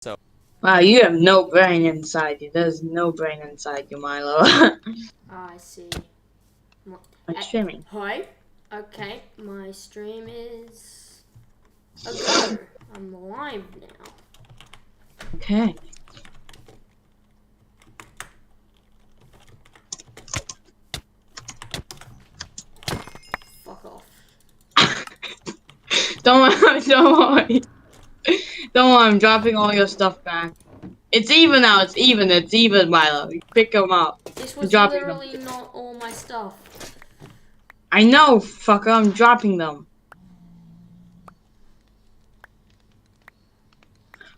So Wow, you have no brain inside you. There's no brain inside you, Milo. I see. I'm streaming. Hi. Okay, my stream is a go. I'm live now. Okay. Fuck off. Don't worry, don't worry. Don't worry, I'm dropping all your stuff back. It's even now, it's even, Milo. You pick them up. This I'm was dropping them. literally not all my stuff. I know, fucker, I'm dropping them.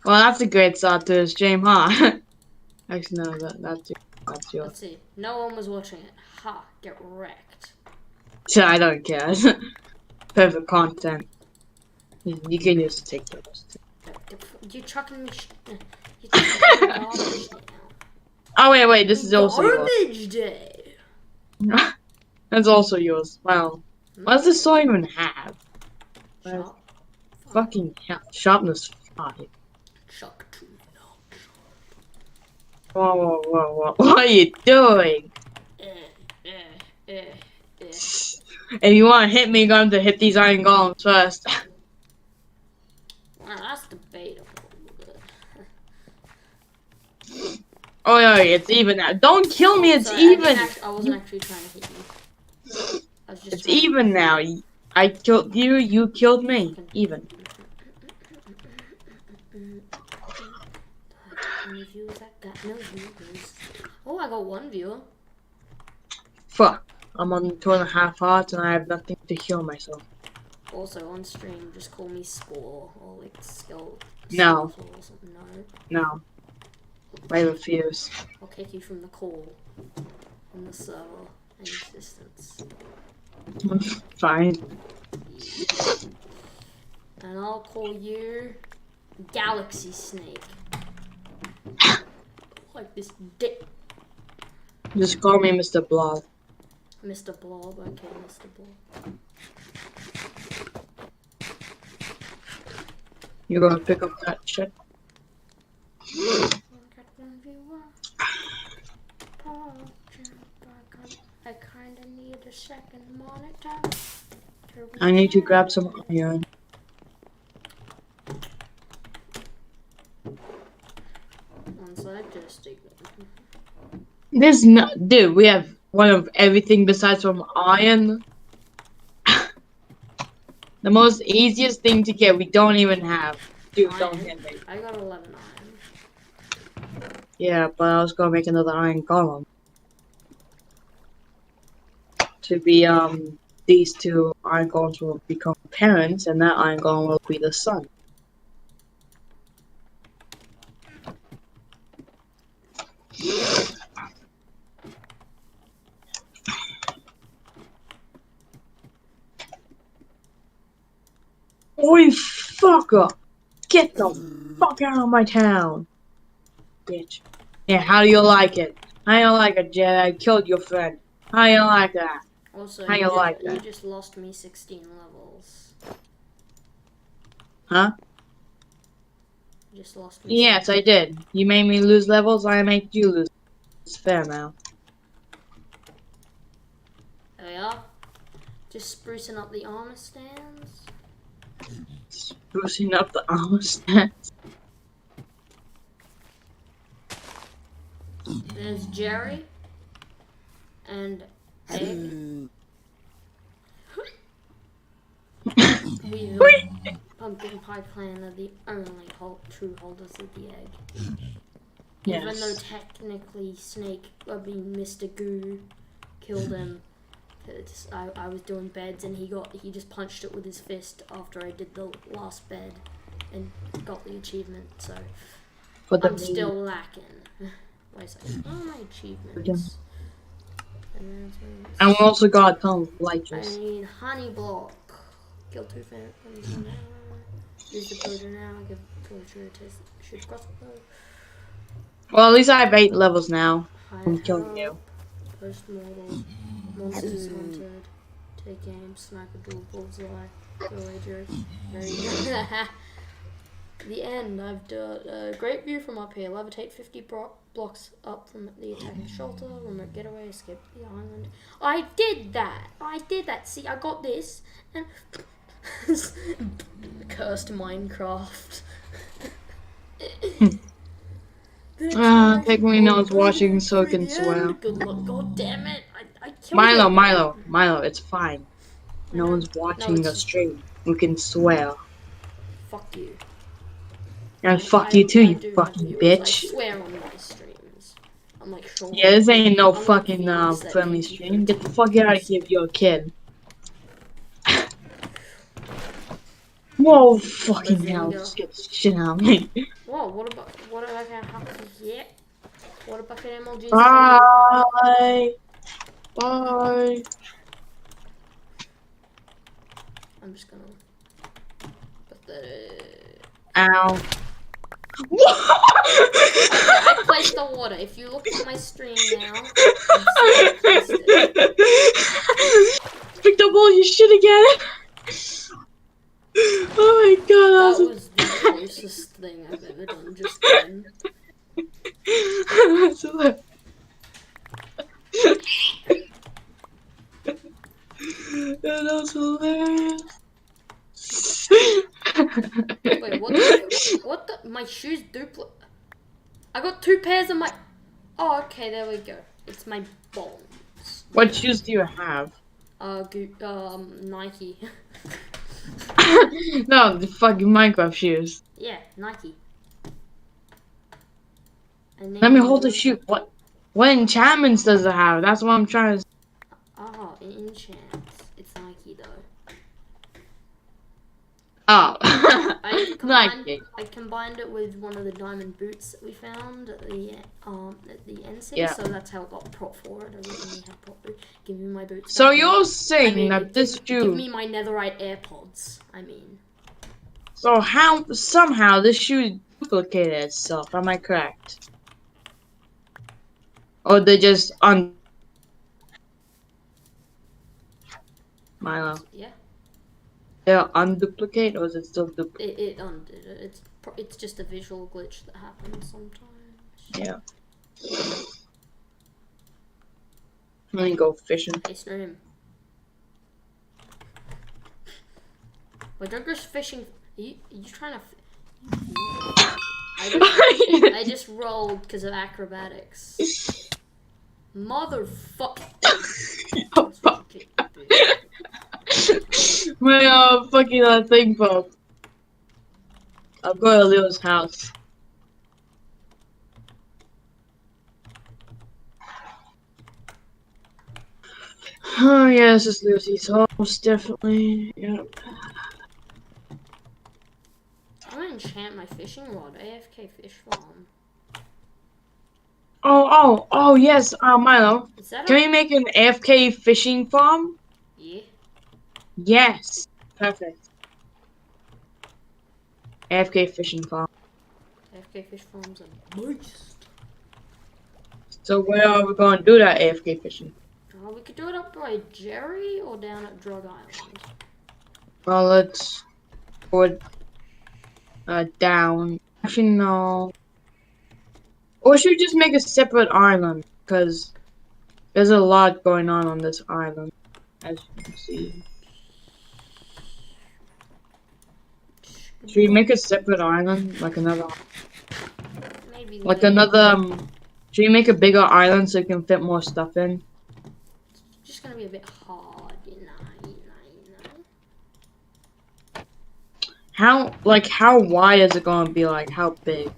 Well, that's a great start to the stream, huh? Actually, no, that's yours. Let's see. No one was watching it. Ha, get wrecked. So I don't care. Perfect content. You can just take those. You're chucking me you're chucking me garbage now. Oh, wait, this is also yours. Garbage day. That's also yours. Wow. What does this song even have? Sharp. Fucking hell. Sharpness 5. Chuck to Whoa. What are you doing? If you want to hit me, you're going to hit these iron golems first. Well, that's debatable. Oh, yeah, it's even now. Don't kill me, it's Sorry, even. I wasn't actually trying to hit you. I was just It's even now. I killed you, you killed me. Even. Any viewers? I got no viewers. Oh, I got one viewer. Fuck. I'm on 2.5 hearts and I have nothing to heal myself. Also on stream, just call me Spore or like Skull. No. Or something. No. I refuse. I'll kick you from the call on the server in existence. Fine. And I'll call you Galaxy Snake. Like this dick. Just call me Mr. Blob. Mr. Blob, okay, Mr. Blob. You're gonna pick up that shit? I kinda need a second monitor. I need to grab some iron. One side, just take it. There's no, dude. We have one of everything besides from iron. The most easiest thing to get, we don't even have. Dude, don't hit me. I got 11 iron. Yeah, but I was gonna make another iron golem. To be these two iron golems will become parents, and that iron golem will be the son. Oi, fucker! Get the fuck out of my town, bitch. Yeah, how do you like it? How do you like it, Jed? I killed your friend. How do you like that? Also, How you like that? You just lost me 16 levels. Huh? You just lost me. Yes, I did. You made me lose levels, I made you lose. It's fair now. There we are. Just sprucing up the armor stands. Sprucing up the armor stats. There's Jerry. And Egg. We, the Pumpkin Pie Clan, are the only true holders of the egg. Yes. Even though technically Snake, Mr. Goo, killed him. Cause I was doing beds and he just punched it with his fist after I did the last bed and got the achievement. So I'm still lacking. Wait a second. Oh, my achievements. And we also got a ton of light I juice. need honey block. Kill 2 phantoms an hour. Use the potion now. Give torture a taste. Shoot crossbow. Well, at least I have 8 levels now. High I'm killing you. Post-mortal. Monsters hunted. Take aim. Sniper duel. Bullseye. Villager. Very good. The end. I've done a great view from up here. Levitate 50 blocks up from the attacking shelter. Remote getaway. Escape the island. I did that. See, I got this. And cursed Minecraft. Pygmy knows watching so can swear. Good luck. God damn it. I killed it. Milo, it's fine. No one's watching the stream. You can swear. Fuck you. And fuck you too, you fucking bitch. I swear on my streams. I'm like, sure. Yeah, this ain't no I'm fucking friendly stream. Get the fuck out of here if you're a kid. Whoa, fucking hell, just get the shit out of me. Whoa, what about yeah? What about the emojis? Bye. Bye. I'm just gonna put that. Ow. I placed the water. If you look at my stream now, you see I placed it. Picked up all your shit again. Oh my god, That was the closest thing I've ever done just then. That was hilarious. Wait, what the? My shoes duplicate. I got 2 pairs of my. Oh, okay, there we go. It's my bones. What shoes do you have? Nike. No, the fucking Minecraft shoes. Yeah, Nike. Let me hold the shoe. What enchantments does it have? That's what I'm trying to. Oh, it enchants. It's Nike though. Oh, I combined it with one of the diamond boots that we found at the end city, Yeah. so that's how it got prop forward. I originally had prop boot. Give me my boots. So back. you're saying that this Give shoe. me my netherite AirPods. I mean. So somehow this shoe duplicated itself? Am I correct? Or they just Milo. Yeah. They're unduplicate, or is it still duplicate? It undid it. It's just a visual glitch that happens sometimes. Yeah. Let me go fishing. Hey, stream. Wait, don't go fishing. Are you trying to? I just rolled because of acrobatics. Motherfucker. My fucking thing broke. I'll go to Leo's house. Oh yeah, this is Lucy's house, definitely. Yep. I'm gonna enchant my fishing rod. AFK fish farm. Oh yes, Milo. Is that Can we make an AFK fishing farm? Yeah. Yes. Perfect. AFK fishing farm. AFK fish farms are moist. So where are we going to do that AFK fishing? We could do it up by Jerry or down at Drug Island. Well, let's put down. Actually, no. Or should we just make a separate island? Because there's a lot going on this island, as you can see. Should we make a separate island, like another? Maybe. Like another. Should we make a bigger island so we can fit more stuff in? It's just gonna be a bit hard, you know. How wide is it gonna be? Like, how big?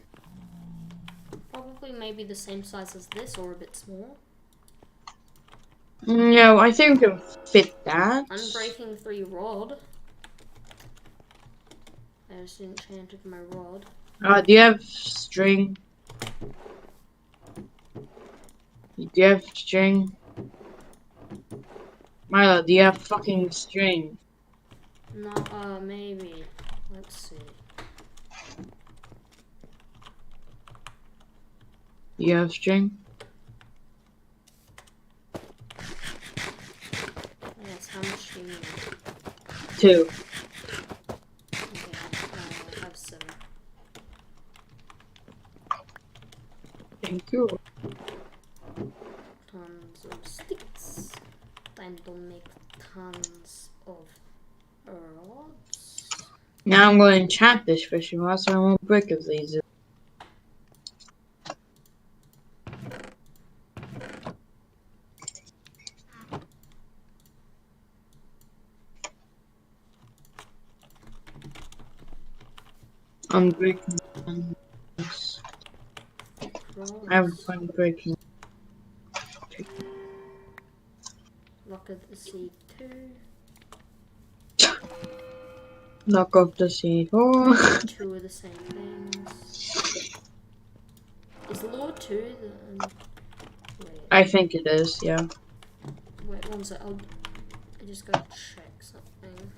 Probably maybe the same size as this or a bit small. Yeah, I think we can fit that. Unbreaking 3 rod. I just enchanted my rod. Do you have string? Do you have string? Milo, do you have fucking string? No, maybe. Let's see. Do you have string? Yes, how much do you need? 2. Okay, I have 7. Thank you. Tons of sticks. Time to make tons of rods. Now I'm going to enchant this fishing rod so I won't break as easy. I'm breaking this. I have Rods. fun breaking. Rock of the Sea 2. Knock off the seed. Oh. Two of the same things. Is Lord 2 the... wait. I think it is, yeah. Wait, one sec. I just gotta check something.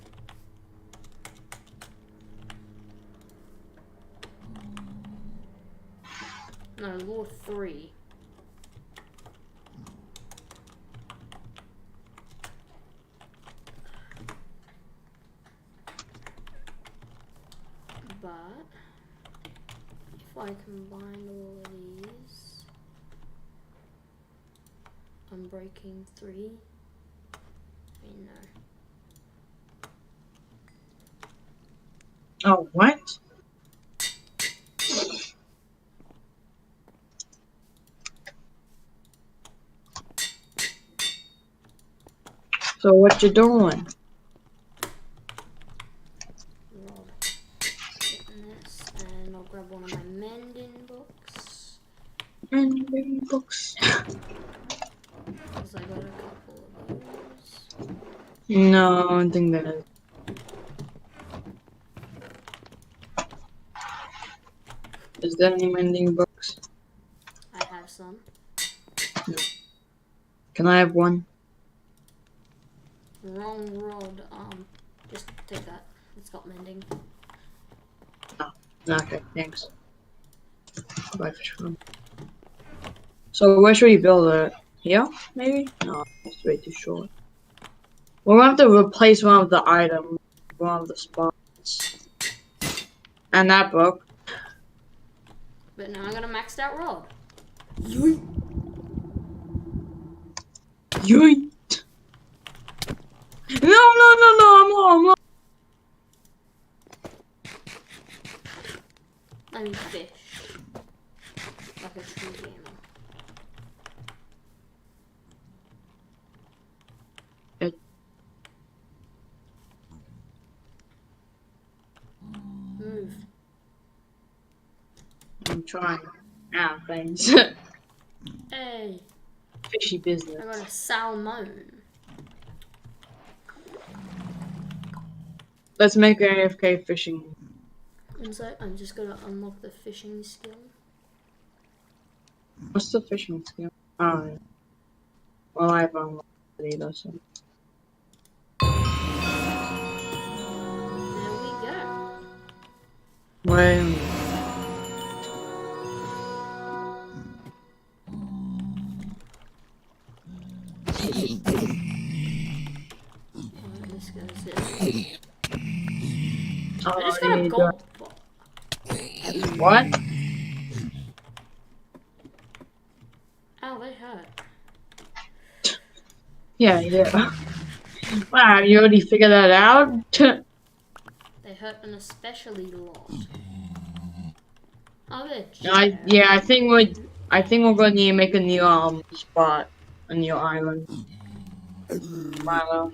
No, Lord 3. But if I combine all of these, I'm breaking 3. I mean, no. Oh, what? So what you doing? Rod. Getting this, and I'll grab one of my mending books. Mending books. Because I got a couple of those. No, I don't think that is. Is there any mending books? I have some. Can I have one? Wrong rod. Just take that. It's got mending. Okay, thanks. Bye, fish room. So where should we build it? Here, maybe? No, it's way too short. We'll have to replace one of the items, one of the spots. And that broke. But now I got a maxed out rod. Yoink! Yoink! No, I'm low. I mean fish. Like a true gamer. Move. I'm trying. Ah, thanks. Hey, Fishy business. I got a salmon. Let's make an AFK fishing. And so I'm just gonna unlock the fishing skill. What's the fishing skill? Oh, well, I've unlocked it either, so. There we go. Well, This goes in. I oh, just got a gold. What? Ow, they hurt. Yeah. Wow, you already figured that out? They hurt an especially lot. Oh, they're I think we're gonna need to make a new spot, a new island. Milo.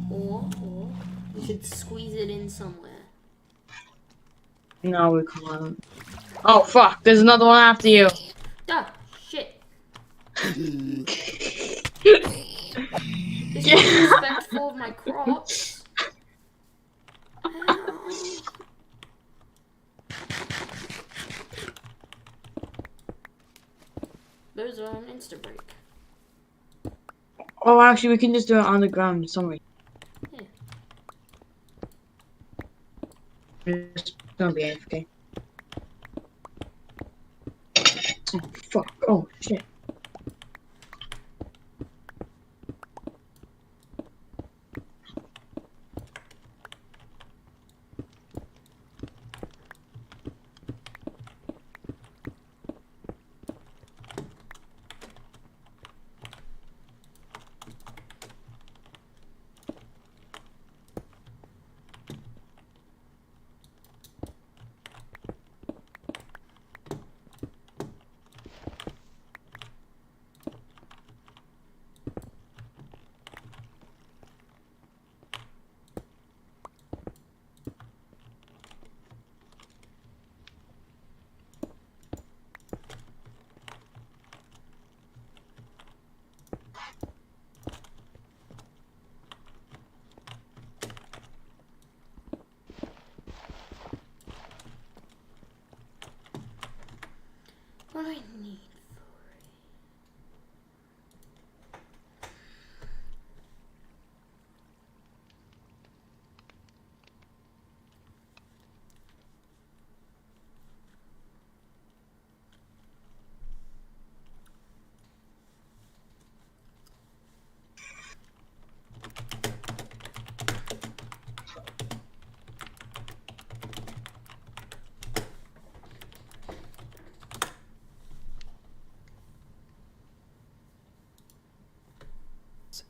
Or we should squeeze it in somewhere. No, we can't. Oh fuck! There's another one after you. Ah, shit. This Yeah. is respectful of my crops. Ow. Those are an insta break. Oh, actually, we can just do it on the ground somewhere. Yeah. It's gonna be AFK. Oh fuck! Oh shit! do I need for it?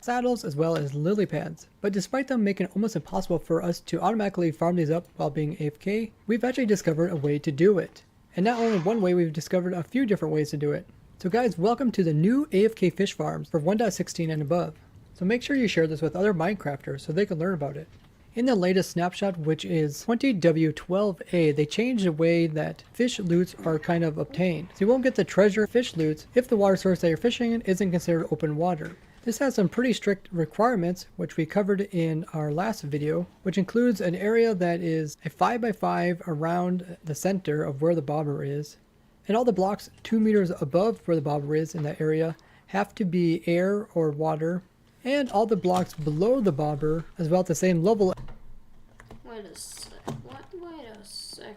Saddles as well as lily pads, but despite them making it almost impossible for us to automatically farm these up while being AFK, we've actually discovered a way to do it. And not only one way, we've discovered a few different ways to do it. So guys, welcome to the new AFK fish farms for 1.16 and above. So make sure you share this with other Minecrafters so they can learn about it. In the latest snapshot, which is 20W12A, they changed the way that fish loots are kind of obtained. So you won't get the treasure fish loots if the water source that you're fishing in isn't considered open water. This has some pretty strict requirements, which we covered in our last video, which includes an area that is a 5x5 around the center of where the bobber is. And all the blocks 2 meters above where the bobber is in that area have to be air or water. And all the blocks below the bobber as well at the same level. Wait a sec. Wait a second.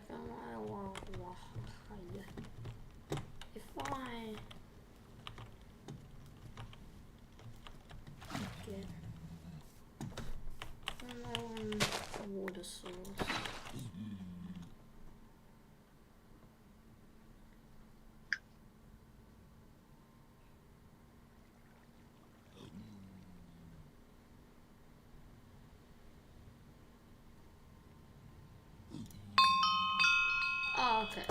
If I get water source. Oh, okay.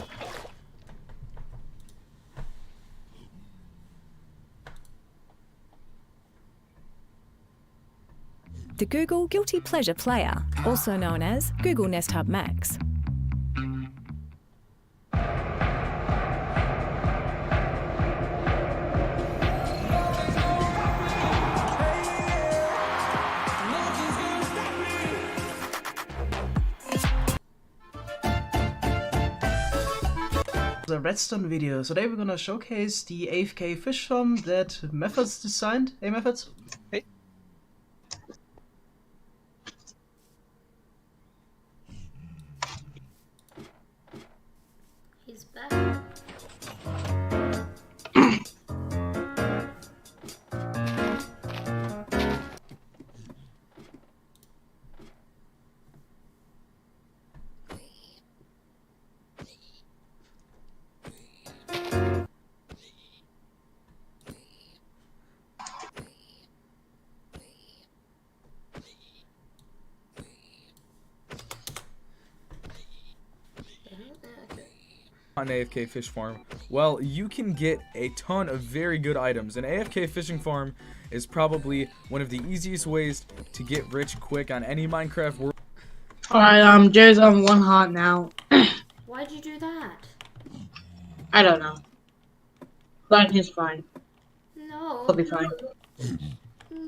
The Google Guilty Pleasure Player, also known as Google Nest Hub Max. The redstone video. So today we're gonna showcase the AFK fish farm that Methods designed. Hey Methods. Hey. He's back. On AFK fish farm? Well, you can get a ton of very good items. An AFK fishing farm is probably one of the easiest ways to get rich quick on any Minecraft world. Alright, Jay's on 1 heart now. Why'd you do that? I don't know. But he's fine. No. He'll be fine.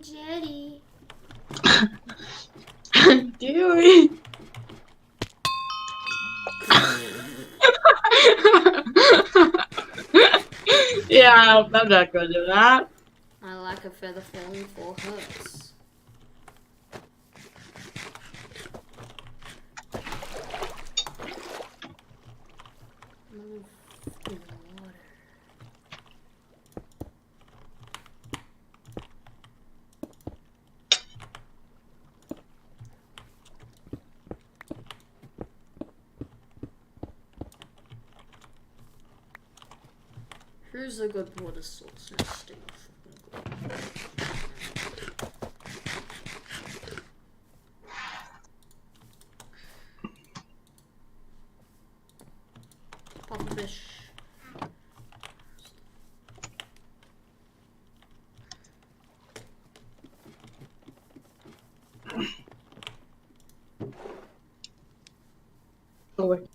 Jetty. Dewey! Yeah, I'm not gonna do that. I like a feather falling 4 hurts. Move in the water. Here's a good water source nesting. Pop fish. Oh, wait.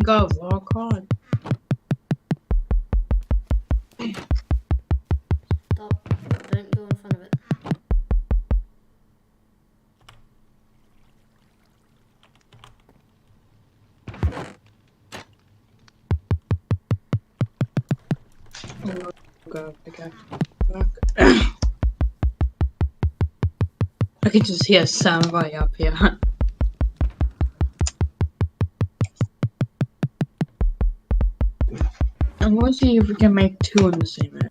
god, rock hard. Stop. Don't go in front of it. Oh god, okay. Fuck. I can just hear samurai up here. I want to see if we can make two in the same area.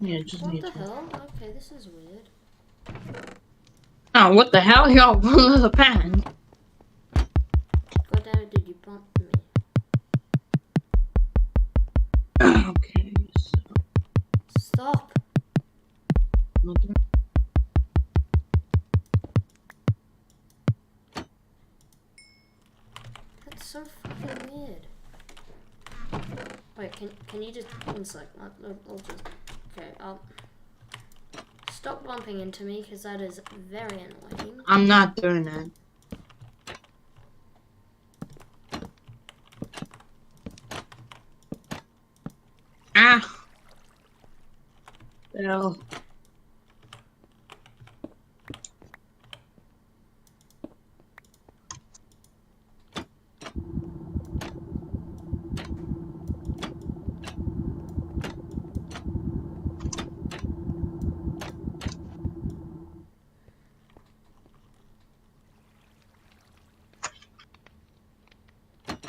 Yeah, just What need the to. hell? Okay, this is weird. Oh, what the hell? Y'all one of the pan. God damn it, did you bump me? Okay, so. Stop! That's so fucking weird. Wait, can you just one sec? I'll just okay. Stop bumping into me because that is very annoying. I'm not doing that. Ah. Hell.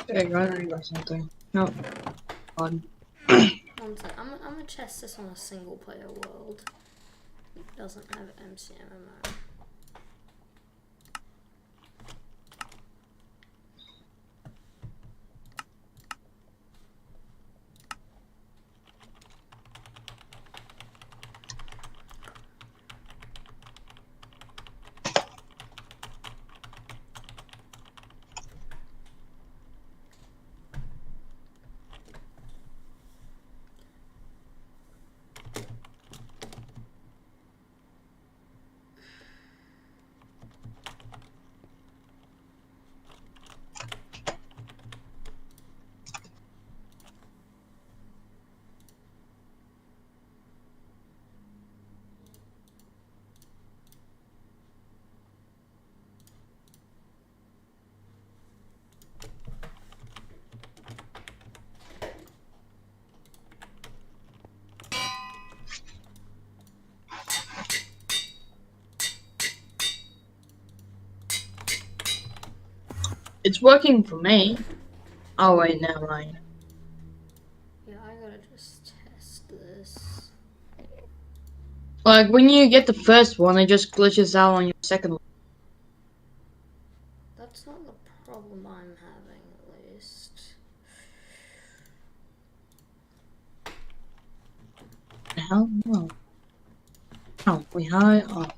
Hey, I got something. No. On. One sec. I'm gonna test this on a single player world. It doesn't have MCMMO. It's working for me. Oh wait, never mind. Yeah, I gotta just test this. Like when you get the first one, it just glitches out on your second one. That's not the problem I'm having, at least. The hell? No. Oh, we high off.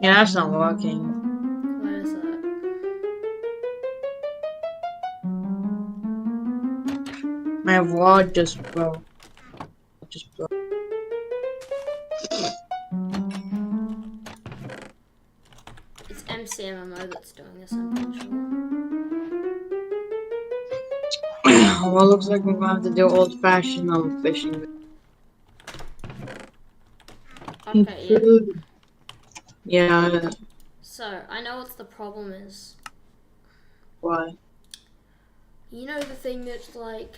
Yeah, that's not working. Where is that? My rod just broke. Just broke. It's MCMMO that's doing this, I'm pretty sure. Well, looks like we're gonna have to do old-fashioned fishing. Okay, yeah. Yeah. So, I know what the problem is. Why? You know the thing that's like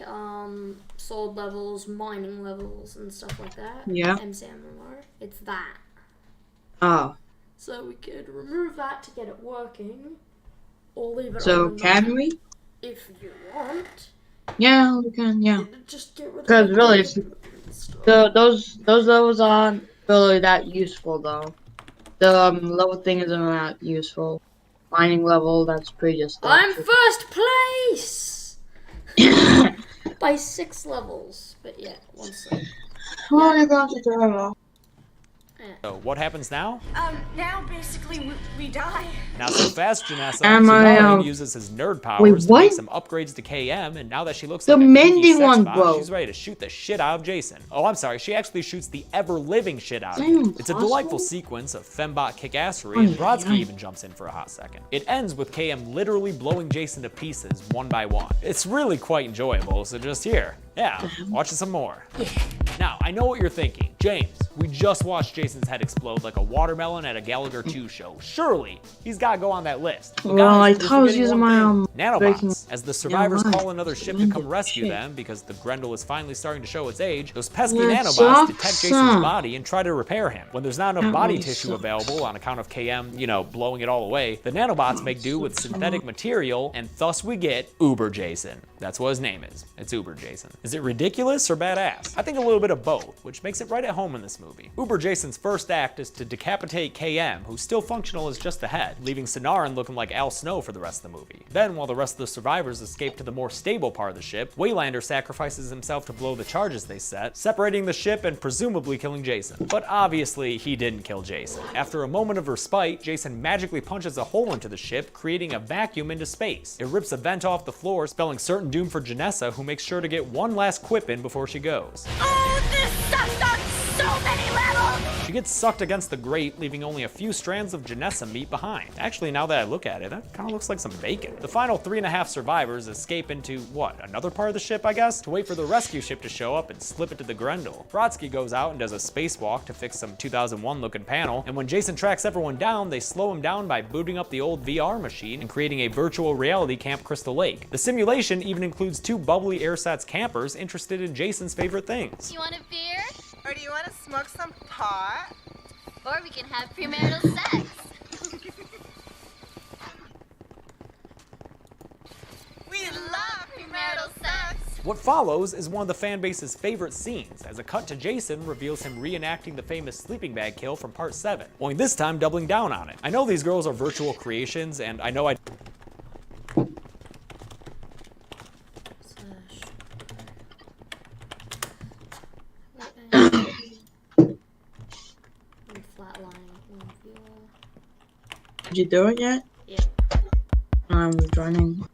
sword levels, mining levels, and stuff like that? Yeah. MCMMO? It's that. Oh. So we could remove that to get it working, or leave it So on and can not- we? if you want. Yeah, we can. Yeah. Just get rid of Because the really, equipment and stuff. those levels aren't really that useful though. The level thing isn't that useful. Mining level, that's pretty just. I'm first place by 6 levels. But yeah, one sec. Oh, you're going to drama. So what happens now? Now basically we die. Not so fast, Janessa. Am I, Sonarin uses his nerd powers wait, to make what? some upgrades to KM, and now that she looks The like a mending kinky sex one bot, broke. she's ready to shoot the shit out of Jason. Oh, I'm sorry, she actually shoots the ever-living shit out of Damn, him. It's a delightful possible? sequence of fembot kickassery, and Oh, Brodsky yeah. even jumps in for a hot second. It ends with KM literally blowing Jason to pieces, one by one. It's really quite enjoyable, so just here. Yeah, watch it some more. Now, I know what you're thinking. James, we just watched Jason's head explode like a watermelon at a Gallagher 2 show. Surely, he's gotta go on that list. But Well, I guys, you're thought I was forgetting using one my thing. Nanobots, breaking- as the survivors Yeah, call another ship to come Shit. rescue them because the Grendel is finally starting to show its age, those pesky That nanobots sucks. detect Jason's body and try to repair him. When there's not enough That body really tissue sucks. available on account of KM, blowing it all away, the nanobots make do with synthetic material, and thus we get Uber Jason. That's what his name is. It's Uber Jason. Is it ridiculous or badass? I think a little bit of both, which makes it right at home in this movie. Uber Jason's first act is to decapitate KM, who's still functional as just the head, leaving Sonarin looking like Al Snow for the rest of the movie. Then, while the rest of the survivors escape to the more stable part of the ship, Waylander sacrifices himself to blow the charges they set, separating the ship and presumably killing Jason. But obviously, he didn't kill Jason. After a moment of respite, Jason magically punches a hole into the ship, creating a vacuum into space. It rips a vent off the floor, spelling certain doom for Janessa, who makes sure to get one last quip in before she goes. Oh, this sucks on so many levels! She gets sucked against the grate, leaving only a few strands of Janessa meat behind. Actually, now that I look at it, that kind of looks like some bacon. The final 3.5 survivors escape into, what, another part of the ship, I guess? To wait for the rescue ship to show up and slip it to the Grendel. Brodsky goes out and does a spacewalk to fix some 2001 looking panel, and when Jason tracks everyone down, they slow him down by booting up the old VR machine and creating a virtual reality Camp Crystal Lake. The simulation even includes 2 bubbly ersatz campers interested in Jason's favorite things. You want a beer? Or do you want to smoke some pot? Or we can have premarital sex. We love premarital sex! What follows is one of the fan base's favorite scenes, as a cut to Jason reveals him reenacting the famous sleeping bag kill from part 7, only this time doubling down on it. I know these girls are virtual creations, and I know I Did you do it yet? Yeah. I'm joining.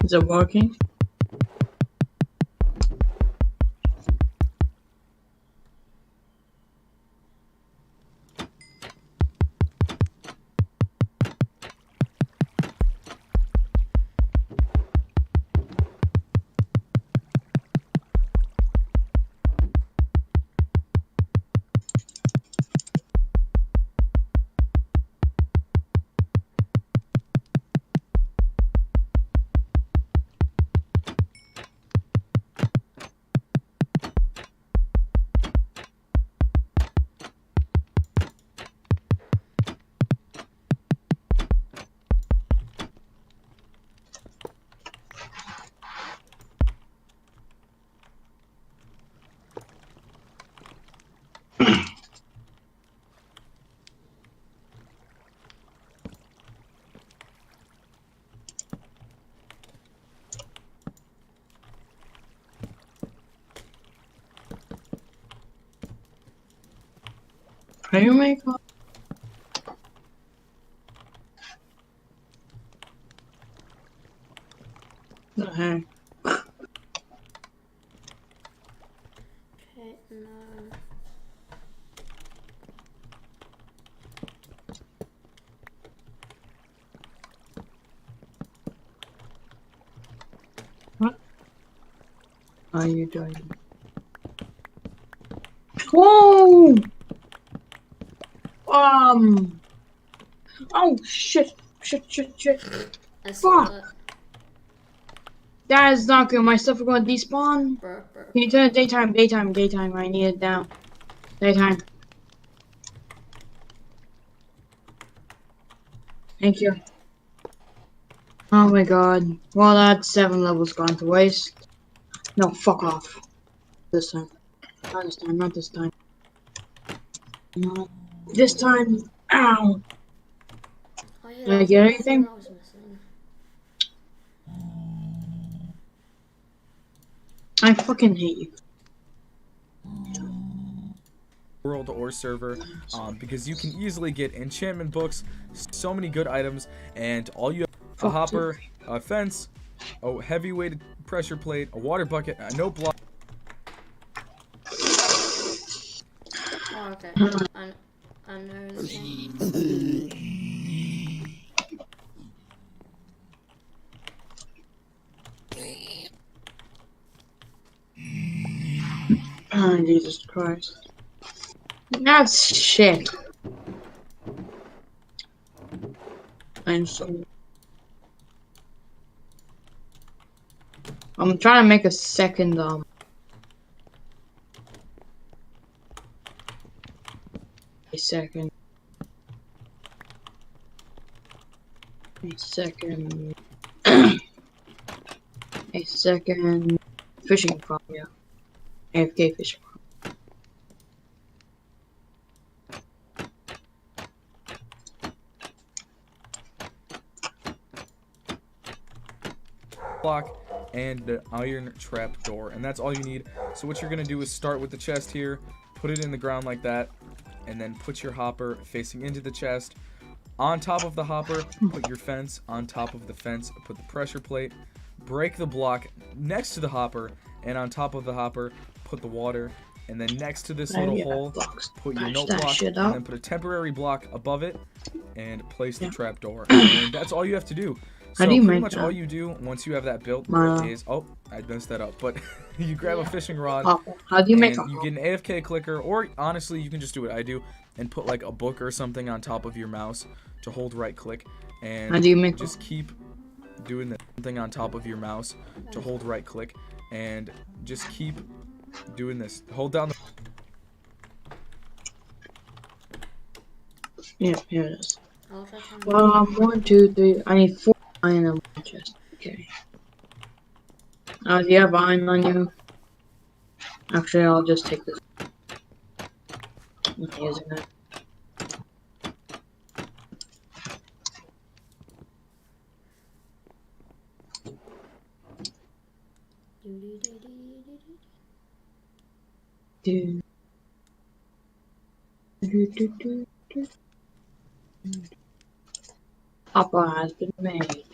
Is it working? Can you make one? The heck? Okay, no. What are you doing? Whoa! Oh shit! Shit! I saw Fuck! that. That is not good. My stuff are going to despawn. Bro. Can you turn it daytime? Daytime. I need it down. Daytime. Thank you. Oh my god. Well, that's 7 levels gone to waste. No, fuck off. This time. Not this time. Not this time. Ow! Oh yeah, Did I that was get another anything? thing I was missing. I fucking hate you. World or server, because you can easily get enchantment books, so many good items, and all you have a Fuck hopper, a fence, a heavy-weighted pressure plate, a water bucket, a note block. Oh, okay. I know this game. Oh, Jesus Christ. That's shit. I'm trying to make a second, a second a second fishing farm, yeah. AFK fishing farm. Block and the iron trap door, and that's all you need. So what you're gonna do is start with the chest here, put it in the ground like that, and then put your hopper facing into the chest. On top of the hopper, put your fence. On top of the fence, put the pressure plate. Break the block next to the hopper, and on top of the hopper, put the water. And then next to this little hole, put your note block, and then put a temporary block above it, and place the trap door. And that's all you have to do. So pretty much all you do once you have that built is, oh, I messed that up, but you grab a fishing rod, how do you make and you get an AFK clicker, or honestly, you can just do what I do, and put like a book or something on top of your mouse to hold right click, and how do you make just keep doing the thing on top of your mouse to hold right click, and just keep doing this. Hold down the... Yeah, here it is. I'll try to 1, 2, 3. I need 4 iron in one chest. Okay. Do you have iron on you? Actually, I'll just take this. I'm not using that. Hopper has been made.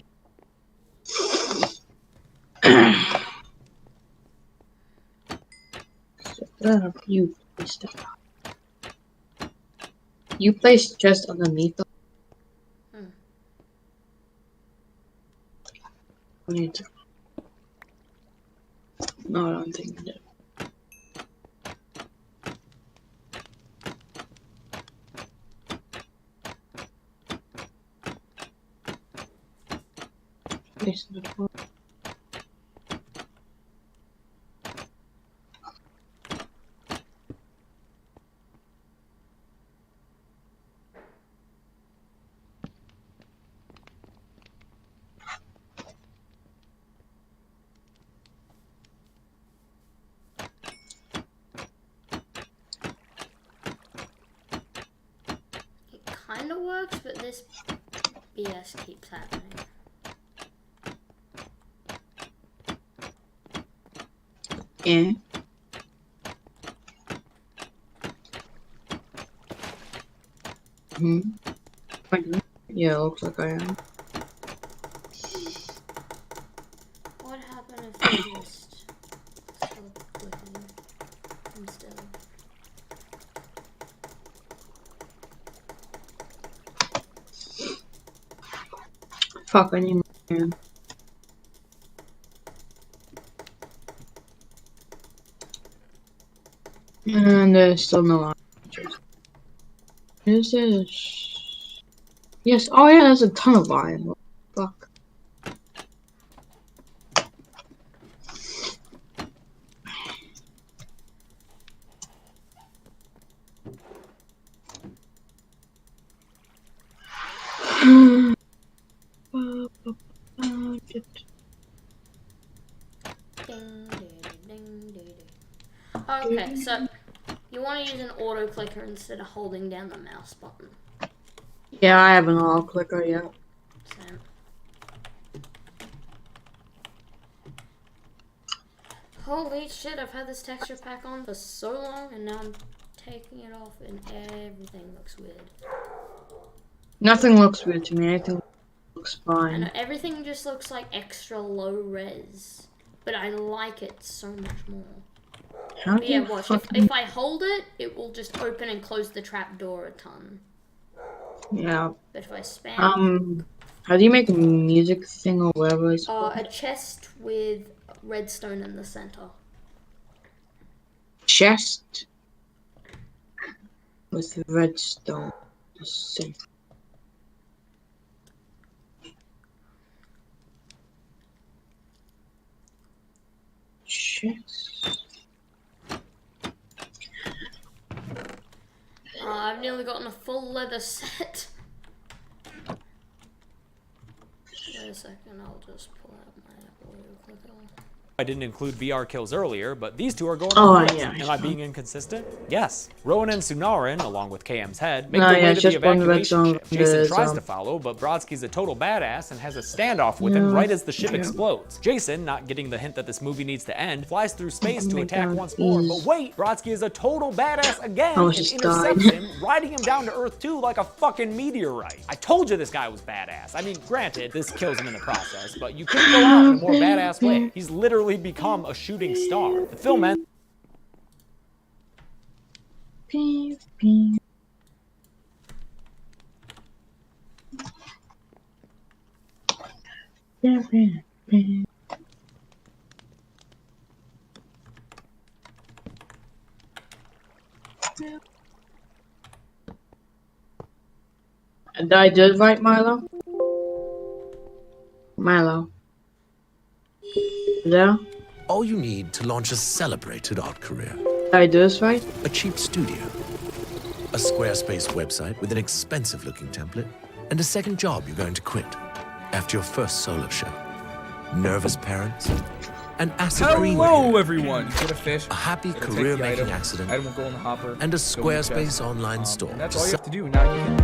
You placed it. You placed just underneath them. No, I don't think I did. Place the door. It kind of works, but this BS keeps happening. Yeah. Yeah, looks like I am. What happened if I just stop clicking instead? Fuck, I need my hand. And there's still no answers. Is this? Yes. Oh yeah, there's a ton of iron. What the fuck. Ding, ding, ding, ding, ding. Okay, so you want to use an auto clicker instead of holding down the mouse button. Yeah, I have an auto clicker. Yeah. Same. Holy shit, I've had this texture pack on for so long and now I'm taking it off and everything looks weird. Nothing looks weird to me. Everything looks I know, fine. everything just looks like extra low res, but I like it so much more. How do But yeah, you watch, fucking? if I hold it, it will just open and close the trap door a ton. Yeah. But if I spam... How do you make a music thing or whatever it's called? a chest with redstone in the center. Chest with redstone. Chest. I've nearly gotten a full leather set. Wait a second, I'll just pull out my auto clicker. I didn't include VR kills earlier, but these two are going Oh, on. yeah. Am I being inconsistent? Yes. Rowan and Sunarin, along with KM's head, make No, their yeah, way it's to the just one red evacuation zone. ship. Jason There's, tries to follow, but Brodsky's a total badass and has a standoff with him right as the ship explodes. Jason, not getting the hint that this movie needs to end, flies through space to my attack God, once more. please. But wait, Brodsky is a total badass again I and was just intercepts dying. him, riding him down to Earth too like a fucking meteorite. I told you this guy was badass. I mean, granted, this kills him in the process, but you couldn't go out in a more badass way. He's literally become a shooting star. The film ends. Beep, beep. Beep, beep, beep. And I did right, Milo? Milo. Yeah? All you need to launch a celebrated art career. Did I do this right? A cheap studio. A Squarespace website with an expensive-looking template. And a second job you're going to quit after your first solo show. Nervous parents. An acid greenway. Hello, everyone. Get a fish. A happy Gotta take the career-making item. accident. Item will go in the hopper. And a go in the chest. Squarespace online store. And that's to all you sell- have to do. Now you can...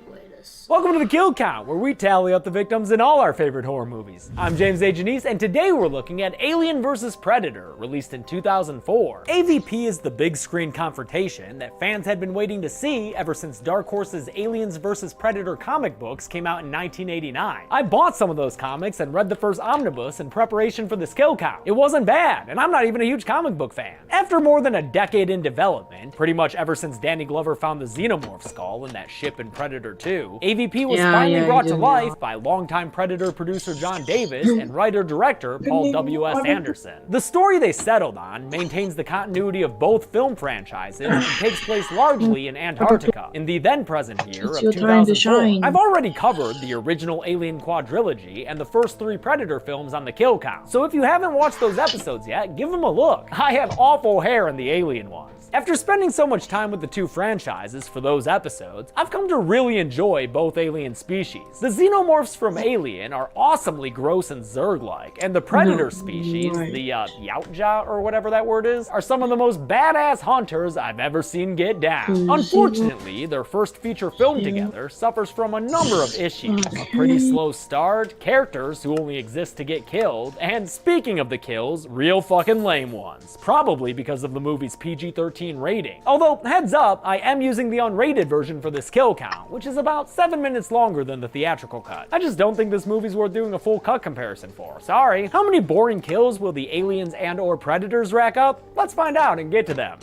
Wait a second. Welcome to the Kill Count, where we tally up the victims in all our favorite horror movies. I'm James A. Janice, and today we're looking at Alien vs. Predator, released in 2004. AVP is the big screen confrontation that fans had been waiting to see ever since Dark Horse's Aliens vs. Predator comic books came out in 1989. I bought some of those comics and read the first omnibus in preparation for this Kill Count. It wasn't bad, and I'm not even a huge comic book fan. After more than a decade in development, pretty much ever since Danny Glover found the Xenomorph skull in that ship in Predator 2, AVP was finally brought to life by longtime Predator producer John Davis and writer-director Paul W.S. Anderson. The story they settled on maintains the continuity of both film franchises and takes place largely in Antarctica, in the then-present year of your time to 2004. shine. I've already covered the original Alien quadrilogy and the first 3 Predator films on the Kill Count, so if you haven't watched those episodes yet, give them a look. I have awful hair in the Alien ones. After spending so much time with the 2 franchises for those episodes, I've come to really enjoy both alien species. The xenomorphs from Alien are awesomely gross and Zerg-like, and the Predator species, the Yautja or whatever that word is, are some of the most badass hunters I've ever seen get down. Unfortunately, their first feature film together suffers from a number of issues. A pretty slow start, characters who only exist to get killed, and speaking of the kills, real fucking lame ones. Probably because of the movie's PG-13 rating. Although, heads up, I am using the unrated version for this kill count, which is about 7 minutes longer than the theatrical cut. I just don't think this movie's worth doing a full cut comparison for. Sorry. How many boring kills will the aliens and or predators rack up? Let's find out and get to them.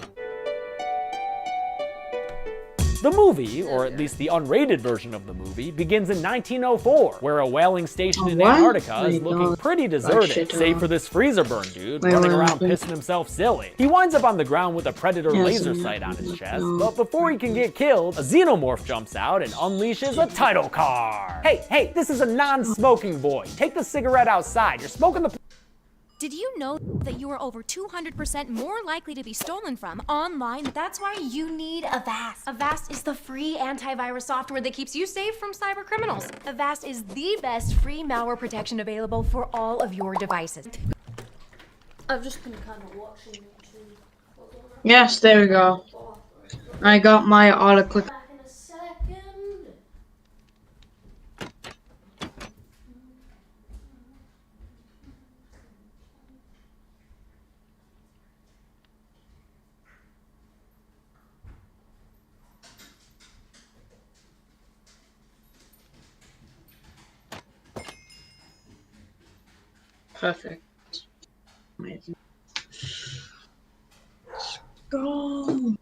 The movie, or at least the unrated version of the movie, begins in 1904, where a whaling station in what? Antarctica is Wait, looking no. pretty shit, deserted, save for this freezer burn dude running around pissing himself silly. He winds up on the ground with a predator laser sight on his chest, but before he can get killed, a xenomorph jumps out and unleashes a title card. Hey, this is a non-smoking void. Take the cigarette outside. You're smoking the... Did you know that you are over 200% more likely to be stolen from online? That's why you need Avast. Avast is the free antivirus software that keeps you safe from cyber criminals. Avast is the best free malware protection available for all of your devices. I've just been kind of watching YouTube. Yes, there we go. I got my autoclick. Back in a second. Perfect. Amazing. Let's go.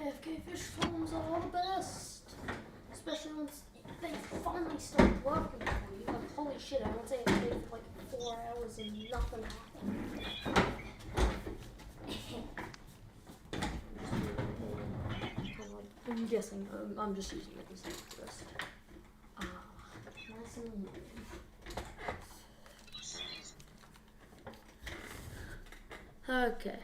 AFK fish farms are the best, especially once they finally start working for you. Like, holy shit, I went to AFK for like 4 hours and nothing happened. I'm guessing, I'm just using it as a list. Nice and neat. Okay.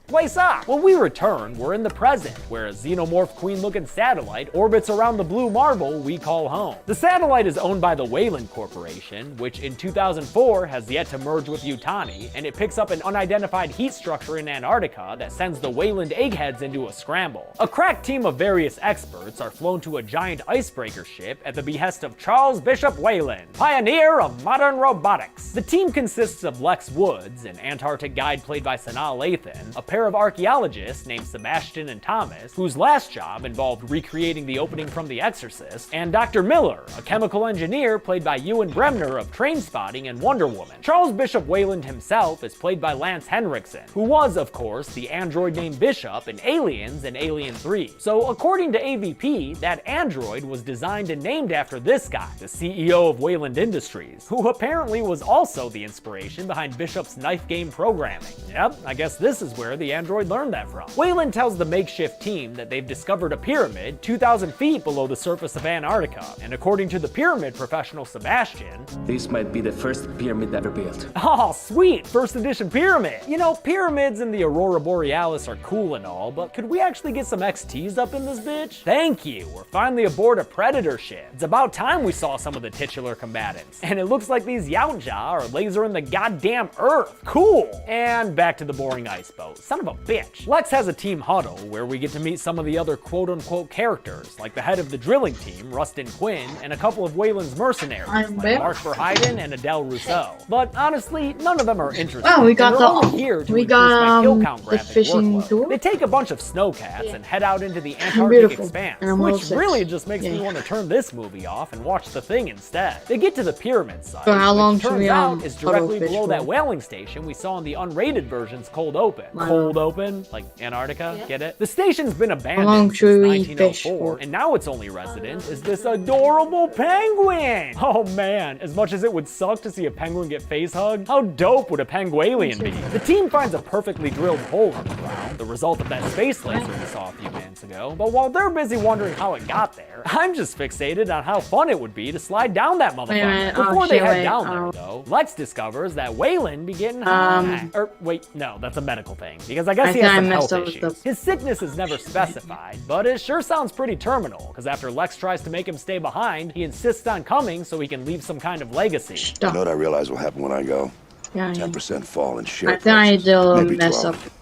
Place up. When we return, we're in the present, where a xenomorph queen-looking satellite orbits around the blue marble we call home. The satellite is owned by the Wayland Corporation, which in 2004 has yet to merge with Yutani, and it picks up an unidentified heat structure in Antarctica that sends the Wayland eggheads into a scramble. A crack team of various experts are flown to a giant icebreaker ship at the behest of Charles Bishop Wayland, pioneer of modern robotics. The team consists of Lex Woods, an Antarctic guide played by Sanaa Lathan, a pair of archaeologists named Sebastian and Thomas, whose last job involved recreating the opening from The Exorcist, and Dr. Miller, a chemical engineer played by Ewan Bremner of Trainspotting and Wonder Woman. Charles Bishop Wayland himself is played by Lance Henriksen, who was, of course, the android named Bishop in Aliens and Alien 3. So according to AVP, that android was designed and named after this guy, the CEO of Wayland Industries, who apparently was also the inspiration behind Bishop's knife game programming. Yep, I guess this is where the android learned that from. Wayland tells the makeshift team that they've discovered a pyramid 2,000 feet below the surface of Antarctica, and according to the pyramid professional Sebastian, this might be the first pyramid ever built. Oh, sweet, first edition pyramid. You know, pyramids in the Aurora Borealis are cool and all, but could we actually get some XTs up in this bitch? Thank you, we're finally aboard a Predator ship. It's about time we saw some of the titular combatants, and it looks like these Yautja are lasering the goddamn Earth. Cool. And back to the boring ice boat. Son of a bitch. Lex has a team huddle where we get to meet some of the other quote-unquote characters, like the head of the drilling team, Rustin Quinn, and a couple of Wayland's mercenaries, like Mark Verheiden and Adele Rousseau. But honestly, none of them are interesting. Oh, we got here to we increase got my kill count the graphic fishing workload. tour. They take a bunch of snowcats and head out into the Antarctic Beautiful. expanse, And I'm level which 6. really just makes me want to turn this movie off and watch The Thing instead. They get to the pyramid site, So how long which should turns we out is directly fish below for? that whaling station we saw in the unrated version's Cold Open. Cold Open? Like Antarctica? Yeah. Get it? The station's been long abandoned should since we fish 1904, for? and now its only resident is this adorable penguin! Oh man, as much as it would suck to see a penguin get face hugged, how dope would a penguin be? The team finds a perfectly drilled hole in the ground, the result of that space laser we saw a few minutes ago. But while they're busy wondering how it got there, I'm just fixated on how fun it would be to slide down that motherfucker. Before they head down there, though, Lex discovers that Waylon be getting high. Wait, no, that's a medical thing, because I guess he has some health issues. His sickness is never specified, but it sure sounds pretty terminal, because after Lex tries to make him stay behind, he insists on coming so he can leave some kind of legacy. You know what I realize will happen when I go? Yeah, 10% fall in share I think I did a little maybe mess 12. up.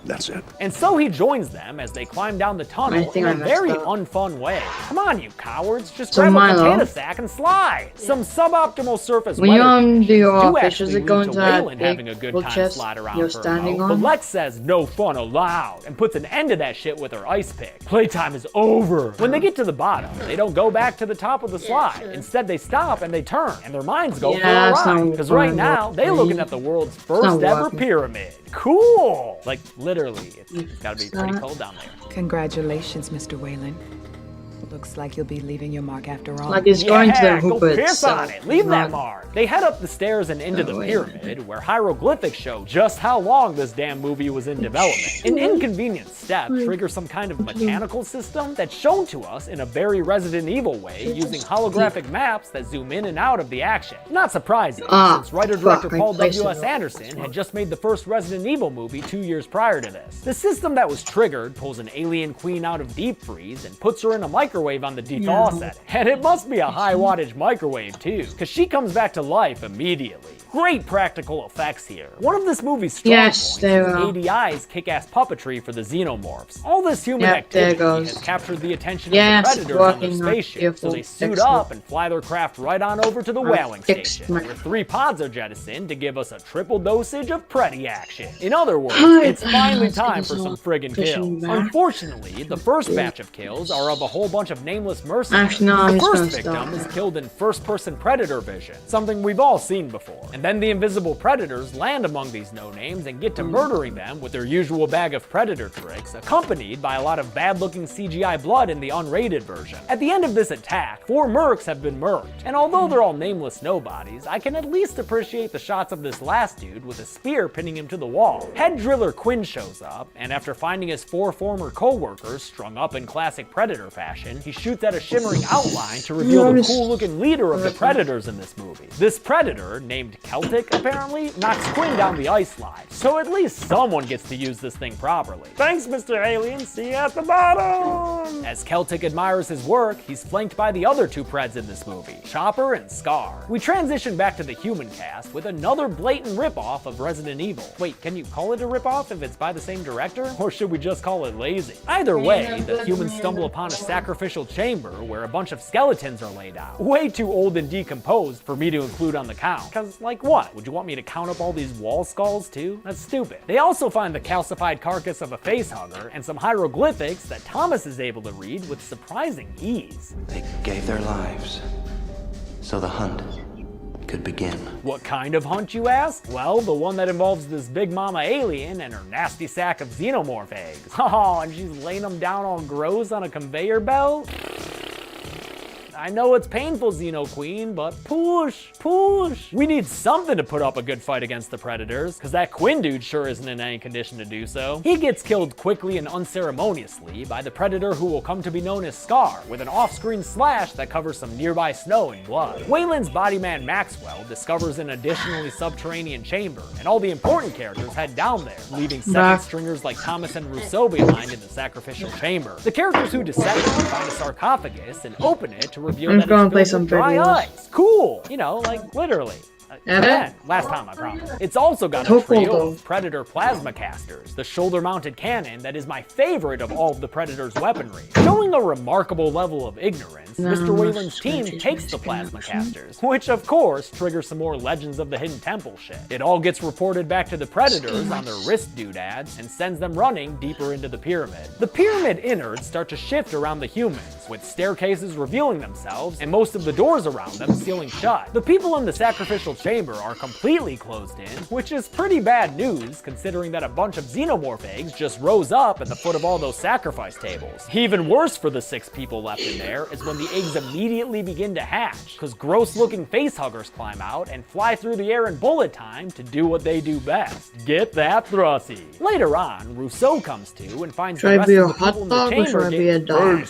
That's it. And so he joins them as they climb down the tunnel in a very unfun way. Come on, you cowards, just grab a potato sack and slide. Some suboptimal surface when you do your do fish, does it go into that Waylon having a good time chest slide around you're for a standing mo. on? But Lex says no fun allowed and puts an end to that shit with her ice pick. Playtime is over. When they get to the bottom, they don't go back to the top of the slide. Instead, they stop and they turn, and their minds go for a ride. Because right now, they're looking at the world's first ever pyramid. Cool! Like, literally, it's gotta be pretty cold down there. Congratulations, Mr. Whalen. Looks like you'll be leaving your mark after all. Like it's going to the hoop go piss itself. on it. Leave that mark. They head up the stairs and into the pyramid, where hieroglyphics show just how long this damn movie was in development. An inconvenient step triggers some kind of mechanical system that's shown to us in a very Resident Evil way, using holographic maps that zoom in and out of the action. Not surprising, since writer-director Paul W.S. Anderson had just made the first Resident Evil movie 2 years prior to this. The system that was triggered pulls an alien queen out of deep freeze and puts her in a microwave on the dethaw setting. And it must be a high wattage microwave too, because she comes back to life immediately. Great practical effects here. One of this movie's strong points is ADI's kick-ass puppetry for the xenomorphs. All this human activity has captured the attention of the Predators on their spaceship, so they suit up and fly their craft right on over to the whaling station, where 3 pods are jettisoned to give us a triple dosage of Preddy action. In other words, it's finally time for some friggin' kills. Unfortunately, the first batch of kills are of a whole bunch of nameless mercenaries. The first victim is killed in first-person Predator vision, something we've all seen before. And then the invisible Predators land among these no-names and get to murdering them with their usual bag of Predator tricks, accompanied by a lot of bad-looking CGI blood in the unrated version. At the end of this attack, 4 mercs have been murked, and although they're all nameless nobodies, I can at least appreciate the shots of this last dude with a spear pinning him to the wall. Head driller Quinn shows up, and after finding his 4 former co-workers strung up in classic Predator fashion, he shoots at a shimmering outline to reveal the cool-looking leader of the Predators in this movie. This Predator, named Celtic, apparently, knocks Quinn down the ice slide, so at least someone gets to use this thing properly. Thanks, Mr. Alien, see you at the bottom! As Celtic admires his work, he's flanked by the other 2 Preds in this movie, Chopper and Scar. We transition back to the human cast with another blatant ripoff of Resident Evil. Wait, can you call it a ripoff if it's by the same director? Or should we just call it lazy? Either way, the humans stumble upon a sacrificial chamber where a bunch of skeletons are laid out. Way too old and decomposed for me to include on the count. Cause like what? Would you want me to count up all these wall skulls too? That's stupid. They also find the calcified carcass of a facehugger and some hieroglyphics that Thomas is able to read with surprising ease. They gave their lives so the hunt could begin. What kind of hunt, you ask? Well, the one that involves this big mama alien and her nasty sack of xenomorph eggs. Oh, and she's laying them down all gross on a conveyor belt? I know it's painful, Xeno Queen, but push. We need something to put up a good fight against the Predators, because that Quinn dude sure isn't in any condition to do so. He gets killed quickly and unceremoniously by the Predator who will come to be known as Scar, with an off-screen slash that covers some nearby snow and blood. Wayland's bodyman Maxwell discovers an additionally subterranean chamber, and all the important characters head down there, leaving second stringers like Thomas and Rousseau behind in the sacrificial chamber. The characters who descend find a sarcophagus and open it to reveal that it's filled with dry ice. Cool! You know, like literally. Again, last time, I promise. It's also got a trio of Predator plasma casters, the shoulder-mounted cannon that is my favorite of all of the Predator's weaponry. Showing a remarkable level of ignorance, Mr. Wayland's team takes the plasma casters, which of course triggers some more Legends of the Hidden Temple shit. It all gets reported back to the Predators on their wrist doodads and sends them running deeper into the pyramid. The pyramid innards start to shift around the humans, with staircases revealing themselves and most of the doors around them sealing shut. The people in the sacrificial chamber are completely closed in, which is pretty bad news considering that a bunch of xenomorph eggs just rose up at the foot of all those sacrifice tables. Even worse for the 6 people left in there is when the eggs immediately begin to hatch, because gross looking facehuggers climb out and fly through the air in bullet time to do what they do best, get that thrusty. Later on, Rousseau comes to and finds the rest of the people in the chamber getting dog?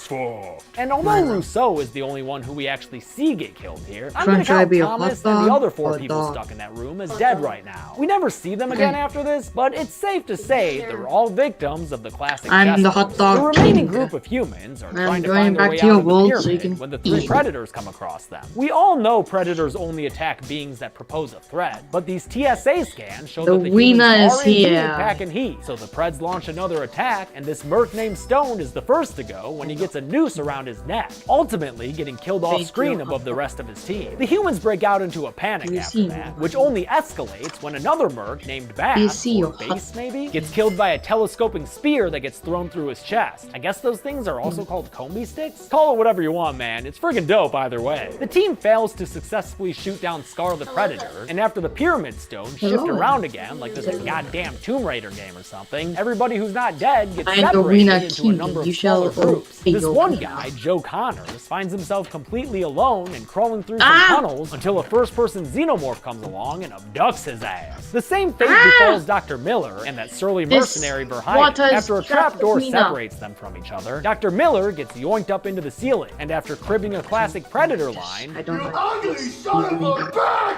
And although Rousseau is the only one who we actually see get killed here, I'm Should gonna I count be a Thomas hot and the dog other 4 or a people dog? stuck in that room as dead right now. We never see them again after this, but it's safe to say they're all victims of the classic I'm chess the moves. hot dog The remaining king. group of humans are I'm trying to going find their back way to your out of the world so you pyramid can when the 3 eat. predators come across them. We all know predators only attack beings that propose a threat, but these TSA scans show The that the winner humans is are indeed here. packing heat. So the Preds launch another attack, and this merc named Stone is the first to go when he gets a noose around his neck, ultimately getting killed off screen above the rest of his team. The humans break out into a panic after that, which only escalates when another merc named Bass, or Base maybe, gets killed by a telescoping spear that gets thrown through his chest. I guess those things are also called combi sticks? Call it whatever you want, man. It's friggin' dope either way. The team fails to successfully shoot down Scar the Predator, and after the Pyramid Stone shift Hello. around again, like this is a goddamn Tomb Raider game or something, everybody who's not dead gets I am the separated winner into a king. number You of smaller shall groups. obey This your one winner. guy, Joe Connors, finds himself completely alone and crawling through some tunnels until a first-person xenomorph comes along and abducts his ass. The same fate befalls Dr. Miller and that surly mercenary Verheiden. water is After a trapdoor trapped me now. separates them from each other, Dr. Miller gets yoinked up into the ceiling, and after cribbing a classic Predator line, I don't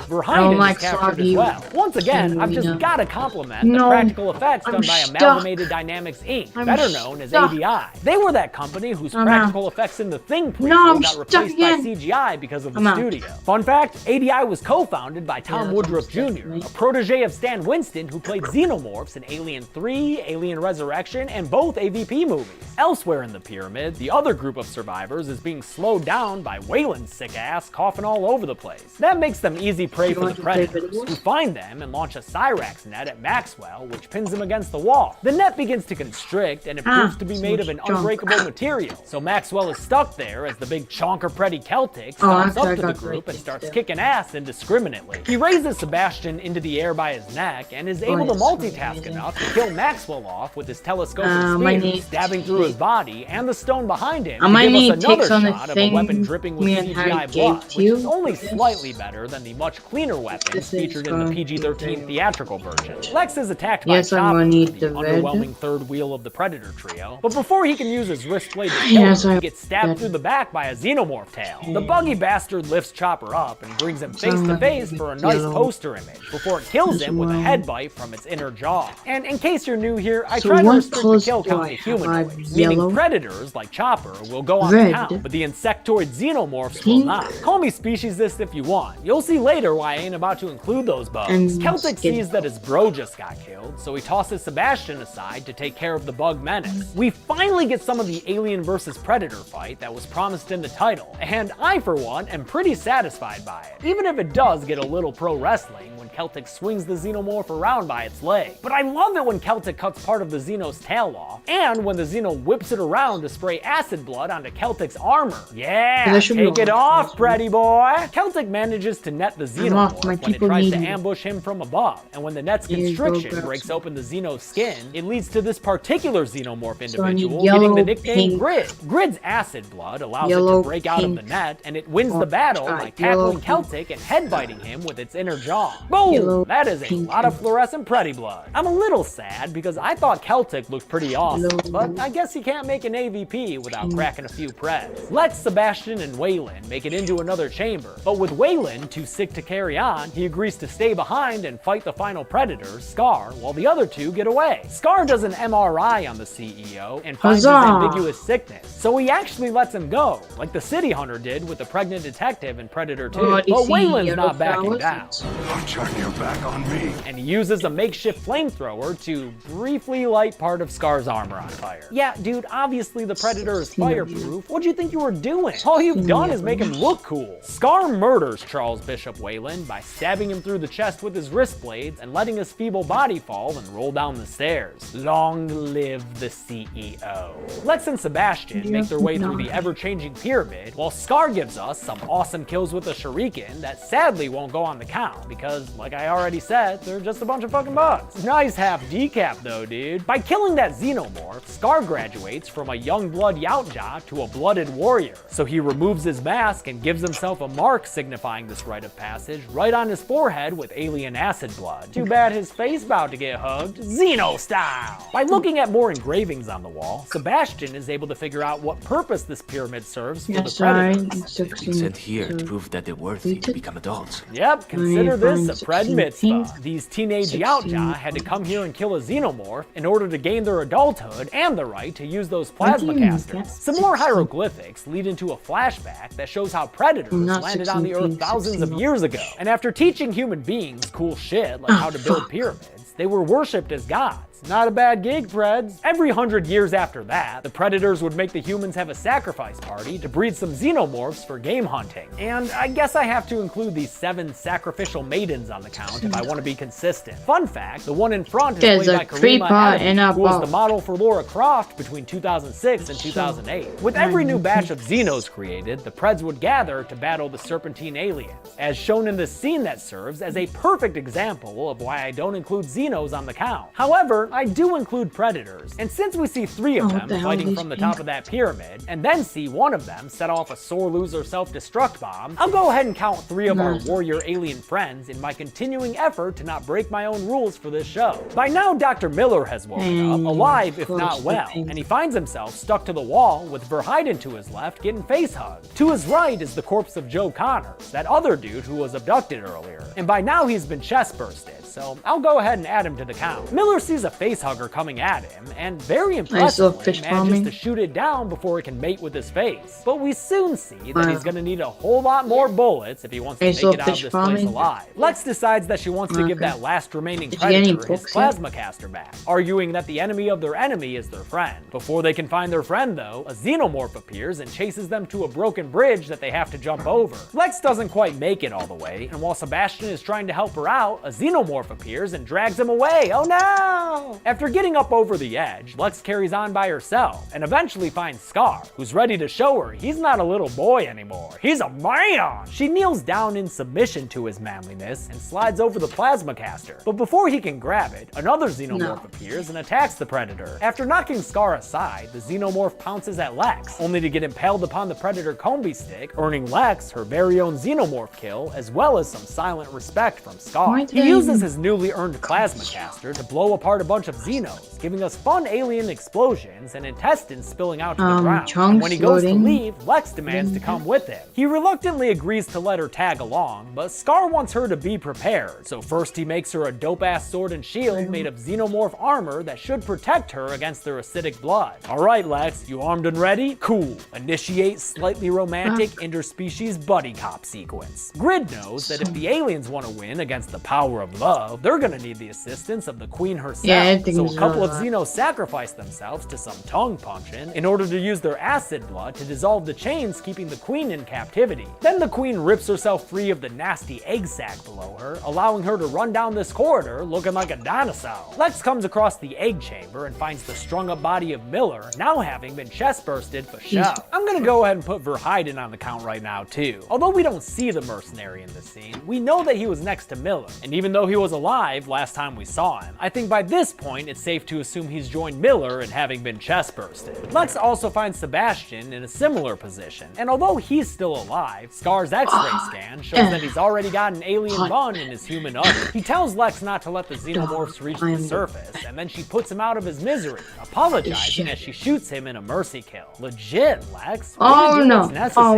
Verheiden like is captured as soggy well. Once again, I've just arena. gotta compliment the No, practical effects I'm done by stuck. Amalgamated Dynamics Inc., I'm better known as stuck. ADI. They were that company whose I'm practical effects in the Thing No, prequel I'm got stuck replaced by again. CGI because of the I'm out. studio. Fun fact, ADI was co-founded by Tom Yeah, Woodruff that's Jr., me. a protege of Stan Winston who played xenomorphs in Alien 3, Alien Resurrection, and both AVP movies. Elsewhere in the pyramid, the other group of survivors is being slowed down by Wayland's sick ass coughing all over the place. That makes them easy prey for the want to play predators, videos? who find them and launch a Cyrax net at Maxwell, which pins him against the wall. The net begins to constrict, and it proves to be so made of much an junk. unbreakable material. So Maxwell is stuck there as the big chonker Preddy Celtic Oh, stomps actually, up I to the got group and right starts there. kicking ass indiscriminately. He raises Sebastian into the air by his neck and is able to yes, multitask amazing. enough to kill Maxwell off with his telescoping my spear, name- stabbing through his body and the stone behind him I to might give need us another takes on the shot of a thing weapon dripping with me and Harry CGI gave blood, to which you. is only slightly better than the much cleaner weapons This is featured in the going to PG-13 be- theatrical version. Lex is attacked Yes, by I'm Chopper, gonna need the the red. underwhelming third wheel of the Predator trio, but before he can use his wrist blade to kill Yes, him, I- he gets stabbed that- through the back by a xenomorph tail. The buggy bastard lifts Chopper up and brings him face to face for a nice Yellow. poster image before it kills him with a Well. head bite from its inner jaw. And in case you're new here, I So try to what restrict the colors kill do count I to have? humanoids, Yellow. meaning predators like Chopper will go on Red. the count, but the insectoid xenomorphs will Pink. not. Call me speciesist if you want. You'll see later why I ain't about to include those bugs. And Celtic skin. sees that his bro just got killed, so he tosses Sebastian aside to take care of the bug menace. We finally get some of the Alien versus Predator fight that was promised in the title, and I, for one, am pretty satisfied by it, even if it does get a little pro wrestling when Celtic swings the xenomorph around by its leg. But I love it when Celtic cuts part of the Xeno's tail off, and when the Xeno whips it around to spray acid blood onto Celtic's armor. Yeah, That should be take it on. off, Pretty boy! Celtic manages to net the off. xenomorph My when it people tries to need me. ambush him from above, and when the net's Here you go, constriction grab breaks some. open the Xeno's skin, it leads to this particular xenomorph So I need individual yellow, getting the nickname pink. Grid. Grid's acid blood allows it Yellow, to break out of the pink, net, and it wins the orange. battle by Yellow, tackling Celtic and headbutting him with its inner jaw. Boom! Yellow, That is a pink, lot of fluorescent Pretty blood. I'm a little sad because I thought Celtic looked pretty awesome, Yellow, but I guess you can't make an AVP without cracking a few preds. Lex, Sebastian, and Wayland make it into another chamber, but with Wayland too sick to carry on, he agrees to stay behind and fight the final predator, Scar, while the other two get away. Scar does an MRI on the CEO and finds his Huzzah! ambiguous sickness, so he actually lets him go, like the City Hunter did with the pregnant detective in Predator 2. Oh, you But see Wayland's yellow not backing flowers? down, Don't turn your back on me. and he uses a makeshift flamethrower to briefly light part of Scar's armor on fire. Yeah, dude, obviously the Predator is fireproof. What'd you think you were doing? All you've done is make him look cool. Scar murders Charles Bishop Wayland by stabbing him through the chest with his wrist blades and letting his feeble body fall and roll down the stairs. Long live the CEO. Lex and Sebastian make their way through the ever-changing pyramid, while Scar gives us some awesome kills with a shuriken that sadly won't won't go on the count because, like I already said, they're just a bunch of fucking bugs. Nice half decap though, dude. By killing that xenomorph, Scar graduates from a young blood Yautja to a blooded warrior. So he removes his mask and gives himself a mark signifying this rite of passage right on his forehead with alien acid blood. Too bad his face about to get hugged, Xeno style. By looking at more engravings on the wall, Sebastian is able to figure out what purpose this pyramid serves for the predators. It's said here to prove that they're worthy to become adults. Yep, consider this a pred mitzvah. These teenage Yautja had to come here and kill a xenomorph in order to gain their adulthood and the right to use those plasma casters. Some more hieroglyphics lead into a flashback that shows how predators landed on the Earth thousands of years ago. And after teaching human beings cool shit like how to build pyramids, they were worshipped as gods. Not a bad gig, Preds. Every 100 years after that, the predators would make the humans have a sacrifice party to breed some xenomorphs for game hunting. And I guess I have to include these 7 sacrificial maidens on the count if I want to be consistent. Fun fact, the one in front is played by Karima Adams, who was the model for Lara Croft between 2006 and 2008. With every new batch of Xenos created, the Preds would gather to battle the Serpentine aliens, as shown in this scene that serves as a perfect example of why I don't include Xenos on the count. However, I do include predators, and since we see 3 of them fighting from the top of that pyramid, and then see one of them set off a sore loser self-destruct bomb, I'll go ahead and count 3 of our warrior alien friends in my continuing effort to not break my own rules for this show. By now, Dr. Miller has woken up, alive if not well, and he finds himself stuck to the wall with Verheiden to his left getting face hugged. To his right is the corpse of Joe Connors, that other dude who was abducted earlier, and by now he's been chest bursted, so I'll go ahead and add him to the count. Miller sees a facehugger coming at him, and very impressively manages to shoot it down before it can mate with his face. But we soon see that he's gonna need a whole lot more bullets if he wants to make it out of this place alive. Lex decides that she wants to give that last remaining predator his plasma caster back, arguing that the enemy of their enemy is their friend. Before they can find their friend though, a xenomorph appears and chases them to a broken bridge that they have to jump over. Lex doesn't quite make it all the way, and while Sebastian is trying to help her out, a xenomorph appears and drags him away. Oh no! After getting up over the edge, Lex carries on by herself and eventually finds Scar, who's ready to show her he's not a little boy anymore. He's a man! She kneels down in submission to his manliness and slides over the plasma caster. But before he can grab it, another xenomorph appears and attacks the predator. After knocking Scar aside, the xenomorph pounces at Lex, only to get impaled upon the predator combi stick, earning Lex her very own xenomorph kill, as well as some silent respect from Scar. He uses his newly earned plasma caster to blow apart a bunch of Xenos, giving us fun alien explosions and intestines spilling out to the ground. And when he goes to leave, Lex demands to come with him. He reluctantly agrees to let her tag along, but Scar wants her to be prepared. So first he makes her a dope-ass sword and shield made of xenomorph armor that should protect her against their acidic blood. Alright Lex, you armed and ready? Cool. Initiate slightly romantic interspecies buddy cop sequence. Grid knows that if the aliens want to win against the power of love, they're gonna need the assistance of the queen herself. So a couple of Xenos sacrifice themselves to some tongue punching in order to use their acid blood to dissolve the chains keeping the queen in captivity. Then the queen rips herself free of the nasty egg sac below her, allowing her to run down this corridor looking like a dinosaur. Lex comes across the egg chamber and finds the strung up body of Miller, now having been chest bursted for show. I'm gonna go ahead and put Verheiden on the count right now too. Although we don't see the mercenary in this scene, we know that he was next to Miller, and even though he was alive last time we saw him, I think by this point it's safe to assume he's joined Miller in having been chest bursted. Lex also finds Sebastian in a similar position, and although he's still alive, Scar's x-ray scan shows that he's already got an alien bun in his human udder. He tells Lex not to let the xenomorphs reach the surface, and then she puts him out of his misery, apologizing as she shoots him in a mercy kill. Legit, Lex. Oh no.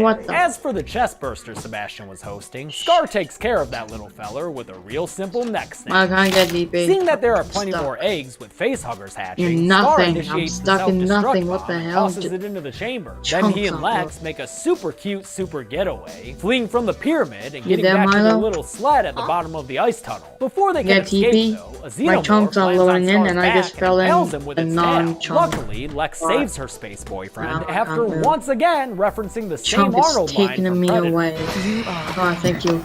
What the? As for the chest burster Sebastian was hosting, Scar takes care of that little feller with a real simple neck snap. I can't get DP. Seeing that there are plenty more eggs with facehuggers hatching, You're nothing. Scar initiates I'm stuck in nothing. What the hell? Tosses it into the chamber. Then he and Lex make a super cute super getaway, fleeing from the pyramid and getting back to the little sled at the bottom of the ice tunnel. Before they can escape, though, a xenomorph my chunks are loading in, and I just fell in a non-chunk. Luckily, Lex saves her space boyfriend after once again referencing the same Arnold line from Predator. Away. Oh, thank you.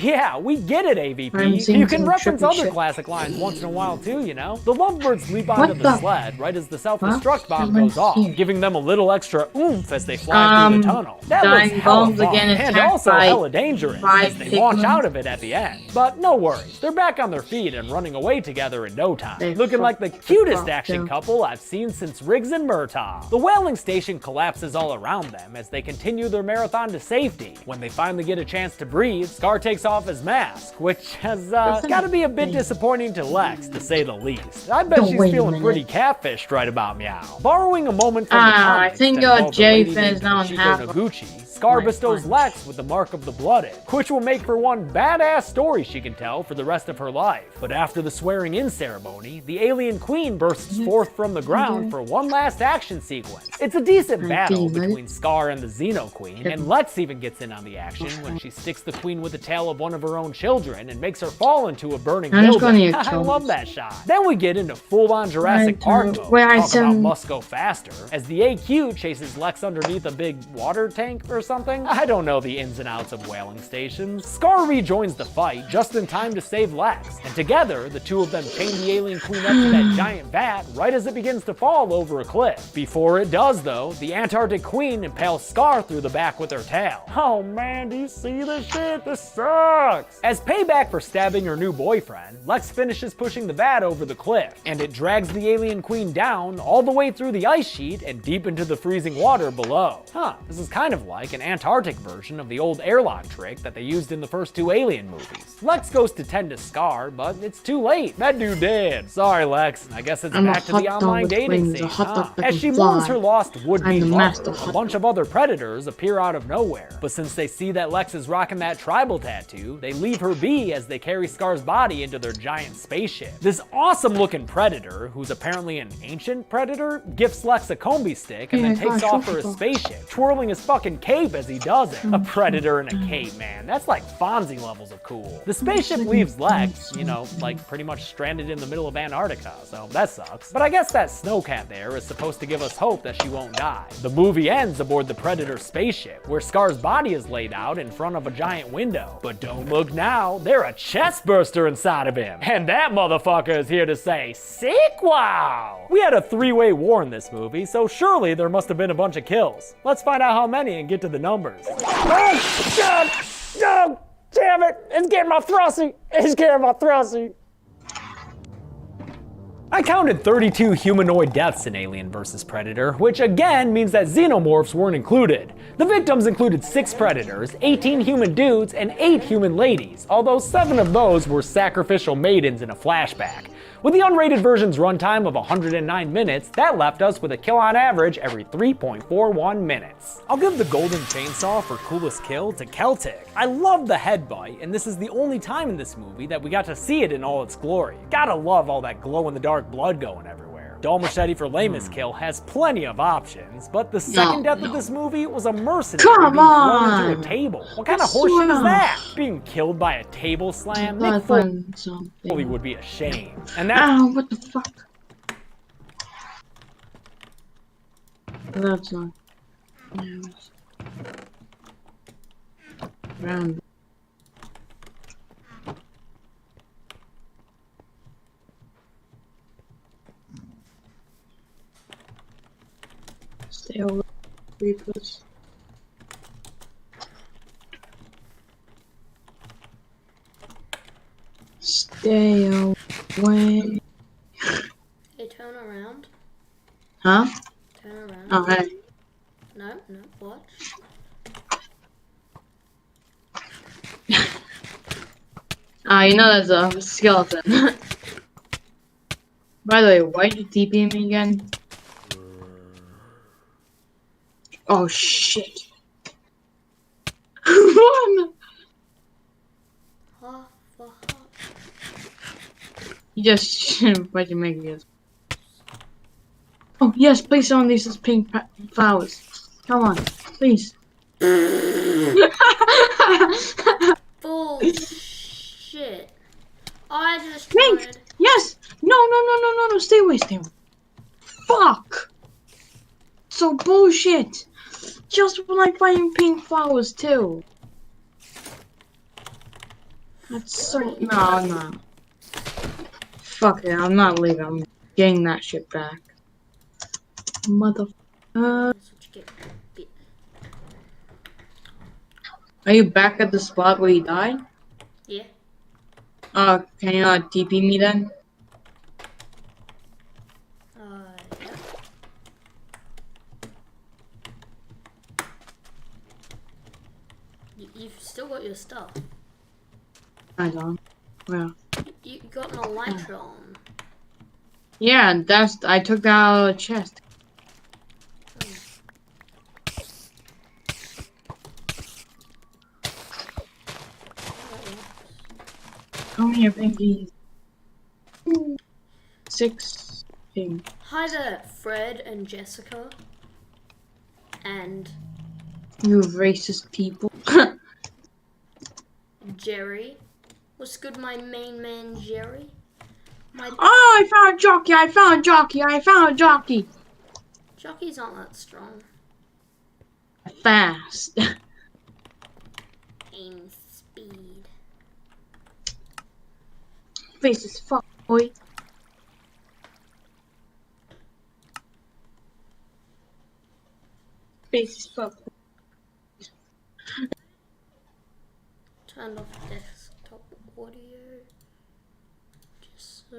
Yeah, we get it, AVP. You can reference other classic flies once in a while too, you know? The lovebirds leap What onto the the- sled right as the self-destruct bomb Someone's goes off, here. giving them a little extra oomph as they fly through the tunnel. That was dying hella bombs fun, again and attacked also by hella dangerous as they 5 launch pigmen. out of it at the end. But no worries, they're back on their feet and running away together in no time, They looking like the cutest action them. couple I've seen since Riggs and Murtaugh. The whaling station collapses all around them as they continue their marathon to safety. When they finally get a chance to breathe, Scar takes off his mask, which has gotta be a bit disappointing to Lex, to say the least. I bet she's wait a feeling minute. pretty catfished right about meow. Borrowing a moment from the I comics think that your involves a J lady fan named is now on Michiko half. Noguchi, Scar My bestows punch. Lex with the mark of the Blooded, which will make for one badass story she can tell for the rest of her life. But after the swearing in ceremony, the alien queen bursts forth from the ground for one last action sequence. It's a decent battle between Scar and the Xeno Queen, and Lex even gets in on the action when she sticks the queen with the tail of one of her own children and makes her fall into a burning I'm just gonna building. get I killed. love that shot. Then we get into full-on Jurassic Park mode. Where I Talk about send- must go faster, as the AQ chases Lex underneath a big water tank or something. I don't know the ins and outs of whaling stations. Scar rejoins the fight just in time to save Lex, and together the two of them chain the alien queen up to that giant vat right as it begins to fall over a cliff. Before it does though, the Antarctic queen impales Scar through the back with her tail. Oh man, do you see this shit? This sucks! As payback for stabbing her new boyfriend, Lex finishes pushing the vat over the cliff, and it drags the alien queen down all the way through the ice sheet and deep into the freezing water below. Huh, this is kind of like an Antarctic version of the old airlock trick that they used in the first two Alien movies. Lex goes to tend to Scar, but it's too late. That dude dead. Sorry, Lex. I guess it's I'm a back to hot the dog online with dating wings, scene, a hot dog that As can she mourns fly. her lost would-be I'm the master lover, a hot bunch of other predators appear out of nowhere. But since they see that Lex is rocking that tribal tattoo, they leave her be as they carry Scar's body into their giant spaceship. This awesome-looking predator, who's apparently an ancient predator, gifts Lex a combi stick and then Yeah, takes gosh, off for his what the- spaceship, twirling his fucking cape as he does it. A predator in a cape, man. That's like Fonzie levels of cool. The spaceship leaves Lex, you know, like pretty much stranded in the middle of Antarctica, so that sucks. But I guess that snowcat there is supposed to give us hope that she won't die. The movie ends aboard the Predator spaceship, where Scar's body is laid out in front of a giant window. But don't look now, there's a chest burster inside of him. And that motherfucker is here to say, sick wow! We had a three-way war in this movie, so surely there must have been a bunch of kills. Let's find out how many and get to the numbers. Oh, God! Oh, damn it! It's getting my thrusty! It's getting my thrusty! I counted 32 humanoid deaths in Alien vs. Predator, which again means that xenomorphs weren't included. The victims included 6 predators, 18 human dudes, and 8 human ladies, although 7 of those were sacrificial maidens in a flashback. With the unrated version's runtime of 109 minutes, that left us with a kill on average every 3.41 minutes. I'll give the golden chainsaw for coolest kill to Celtic. I love the headbutt, and this is the only time in this movie that we got to see it in all its glory. Gotta love all that glow-in-the-dark blood going everywhere. Dull Machete for lamest kill has plenty of options, but the second death of this movie was a mercenary Come being thrown into on! a table. What kind of I horseshit is swear. that? Being killed by a table slam? I Nick Fury find something. would be a shame. And that's Ow, what the fuck? That's not. Round. Stay over. Reapers. Stay away. Hey, turn around. Huh? Turn around. Oh, hey. No, no, watch. Ah, you know that's a skeleton. By the way, why'd you TP me again? Oh shit. Run! You just why'd you make this? Oh yes, please someone these pink flowers. Come on, please. Bullshit. I just Pink! wanted... Yes! No, stay away, stay away. Fuck! So bullshit! Just when I'm fighting pink flowers too. That's so... No. Fuck it, I'm not leaving. I'm getting that shit back. Mother. That's what you get. Bit. Are you back at the spot where you died? Yeah. Can you TP me then? Yeah. You've still got your stuff. I don't. Well. You got an elytra on. Yeah, I took that out of the chest. Come here, Pinky. 6 ping. Hi there, Fred and Jessica. And You racist people. Jerry. What's good, my main man, Jerry? Oh, I found a jockey! I found a jockey! I found a jockey! Jockeys aren't that strong. Fast. Aim speed. Face as fuck, boy. Face as fuck. Turned off desktop audio. Just so.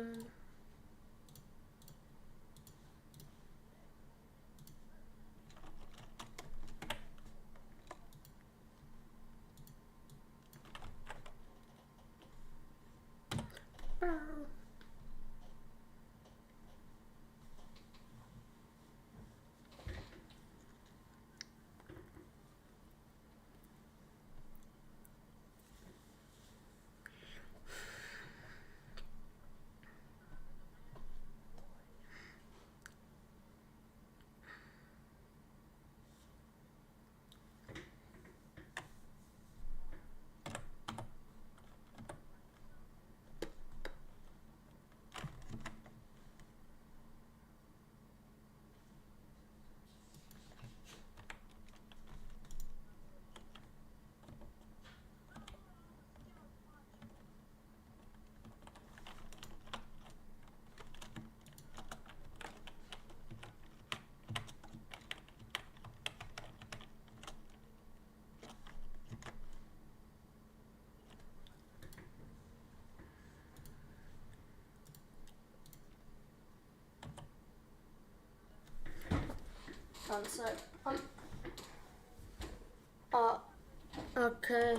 So, okay.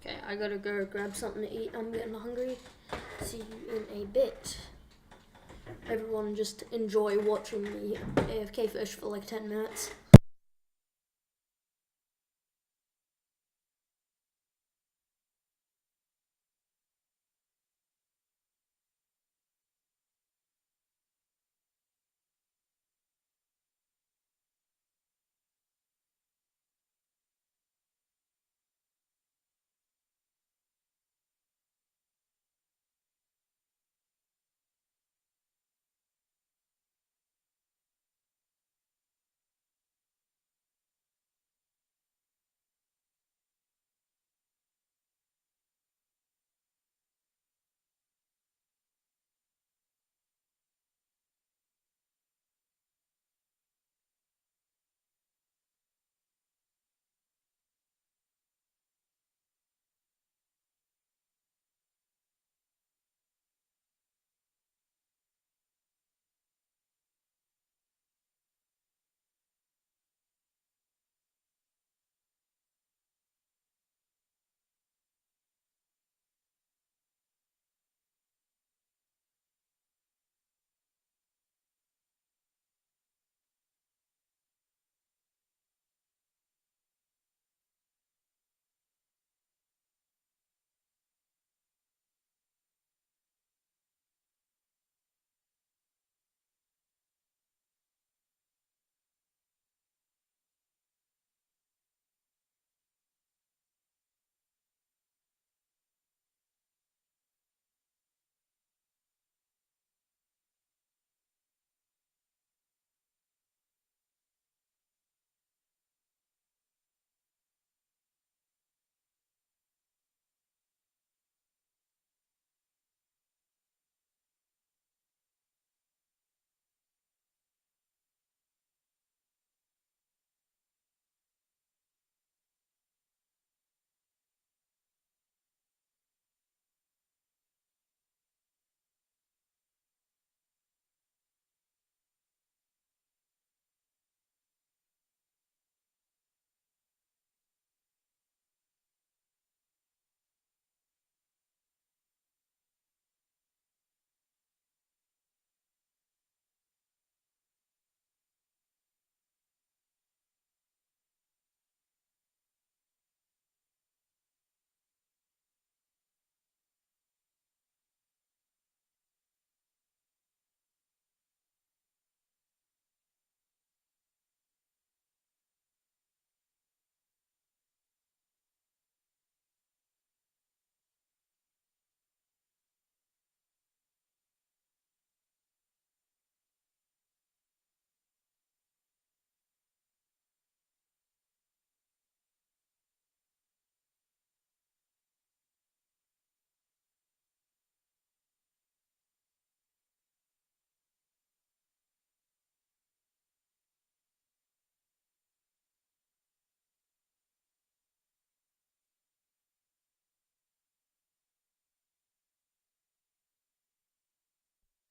Okay, I gotta go grab something to eat. I'm getting hungry. See you in a bit. Everyone just enjoy watching me AFK fish for like 10 minutes.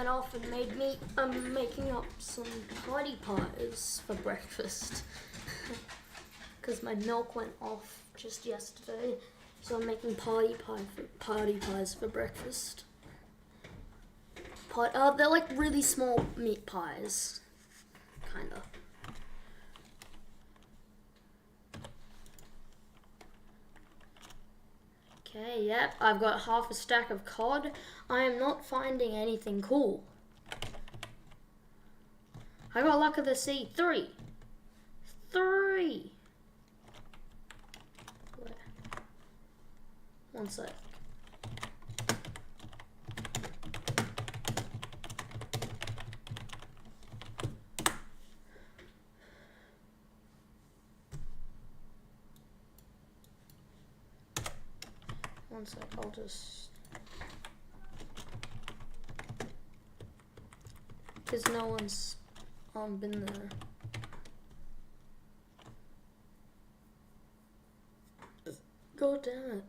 went off and made me making up some party pies for breakfast. Because my milk went off just yesterday, so I'm making party pies for breakfast. They're like really small meat pies, kinda. Okay, yep, I've got half a stack of cod. I am not finding anything cool. I got luck of the sea. 3. Where? One sec. One sec, I'll just... Because no one's been there. God damn it.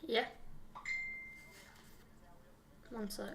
Yeah. One sec.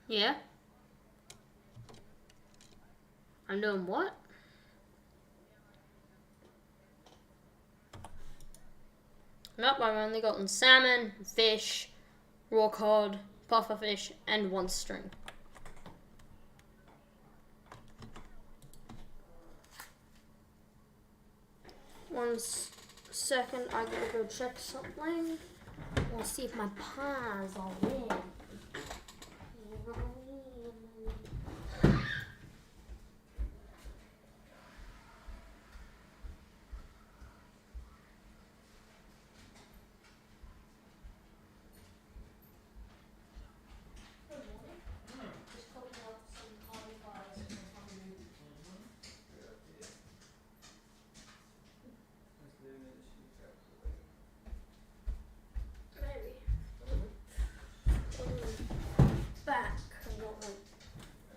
Yeah? I'm doing what? Nope, I've only gotten salmon, fish, raw cod, puffer fish, and 1 string. Second, I gotta go check something. We'll see if my pies are in. Back. I've got like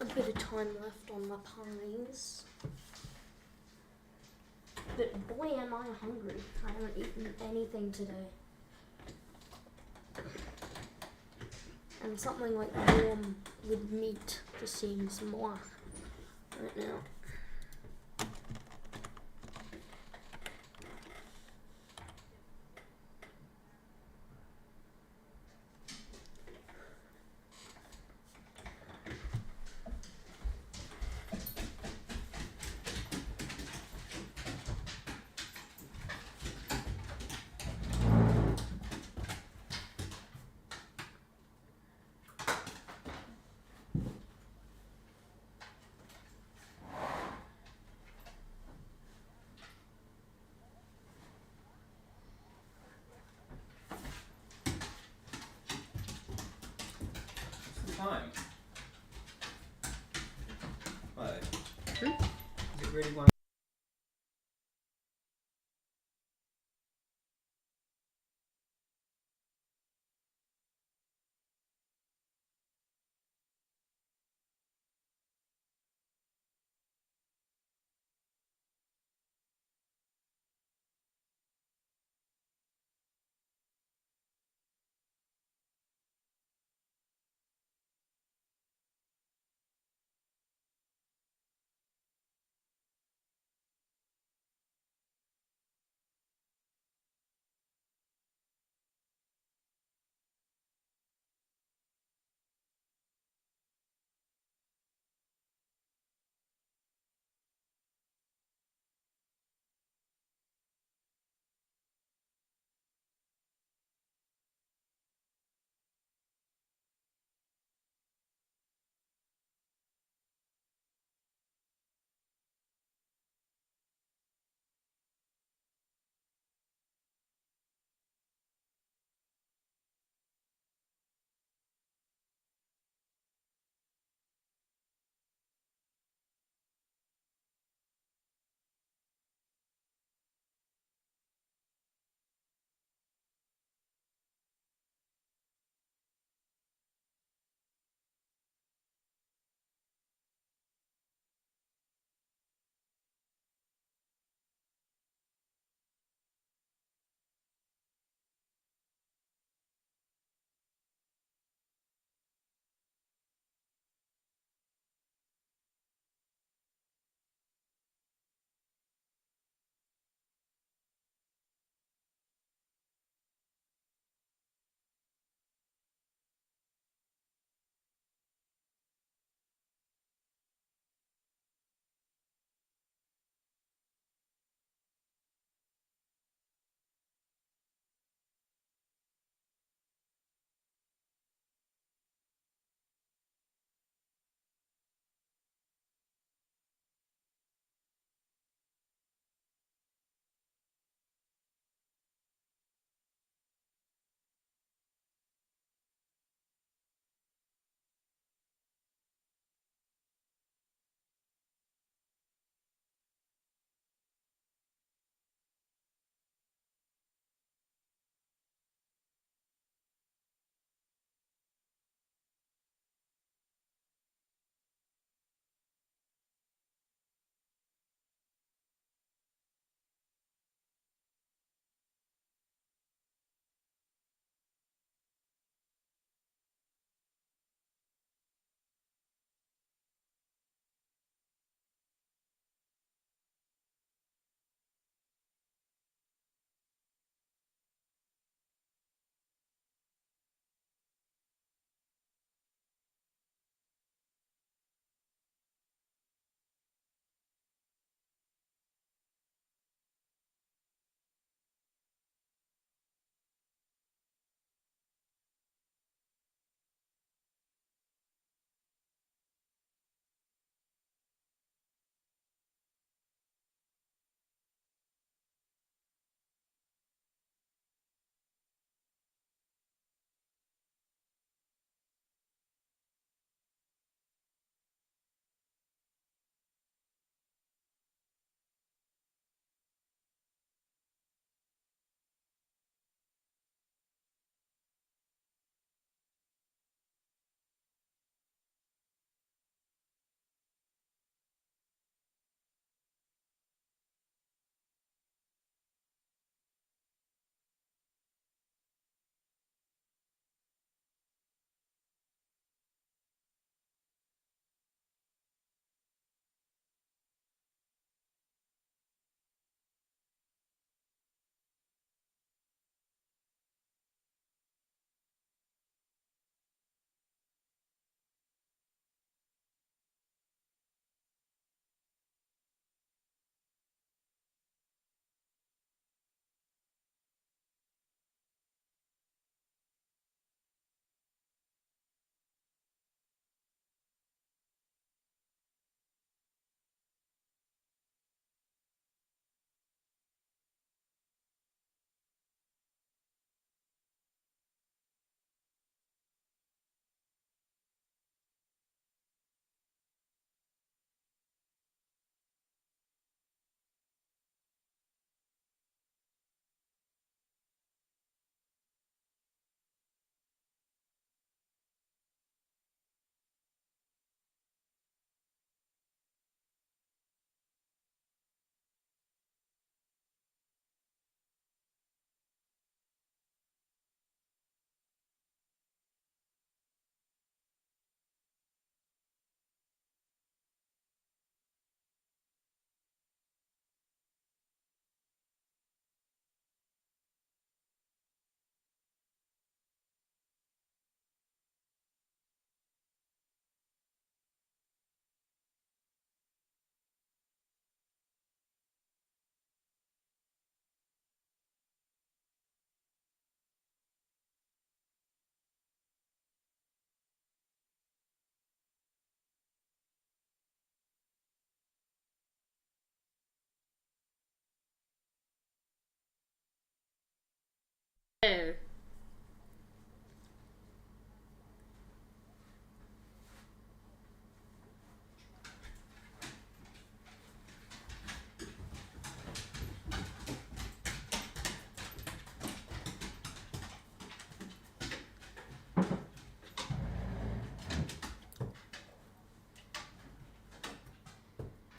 a bit of time left on my pies. But boy, am I hungry. I haven't eaten anything today. And something like warm with meat just seems more right now. Time. What? Hmm? Is it really one?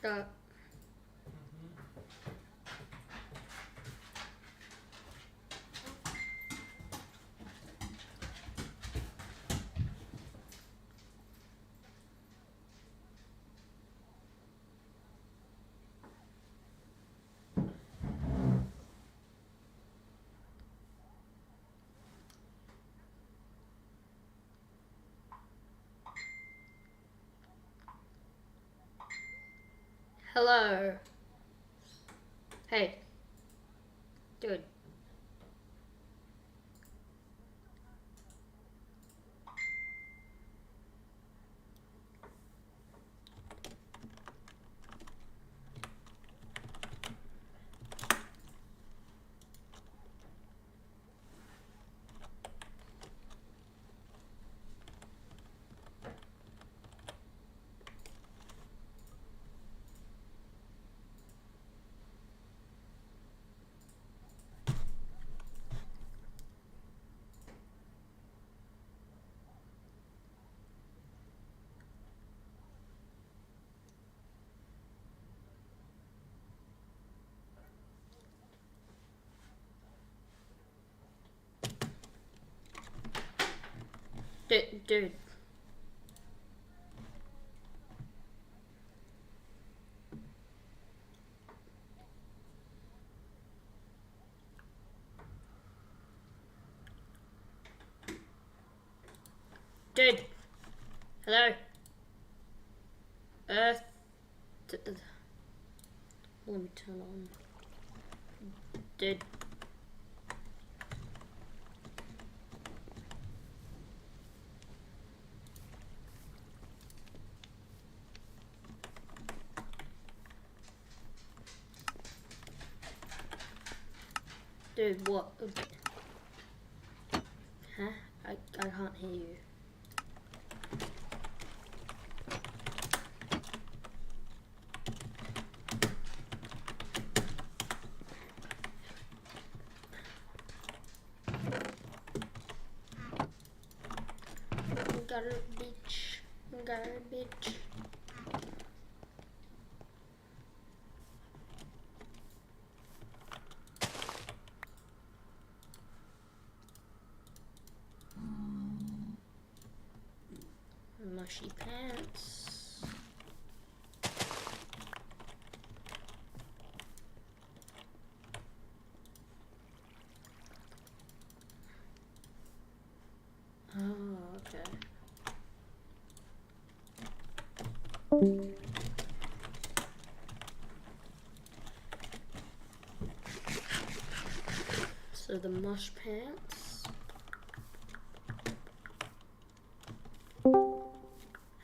Uh, Hello. Hey. Dude. Dude. Dude. Hello. Let me turn on. Dude. Dude, what? Huh? I can't hear you. Garbage. Mushy pants. Oh, okay. So the mush pants.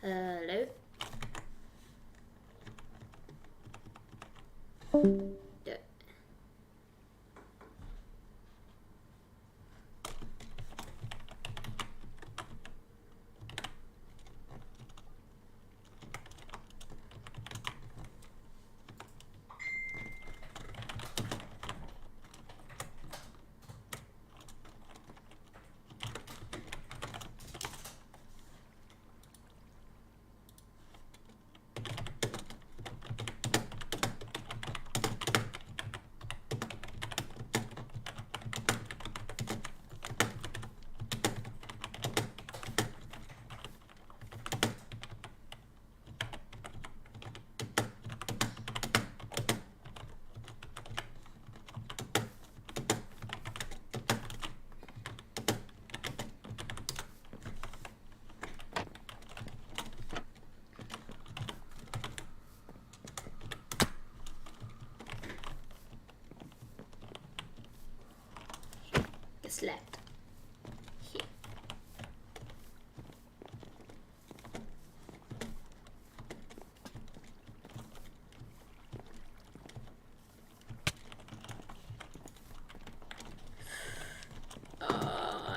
Hello. Yeah. Left. Here.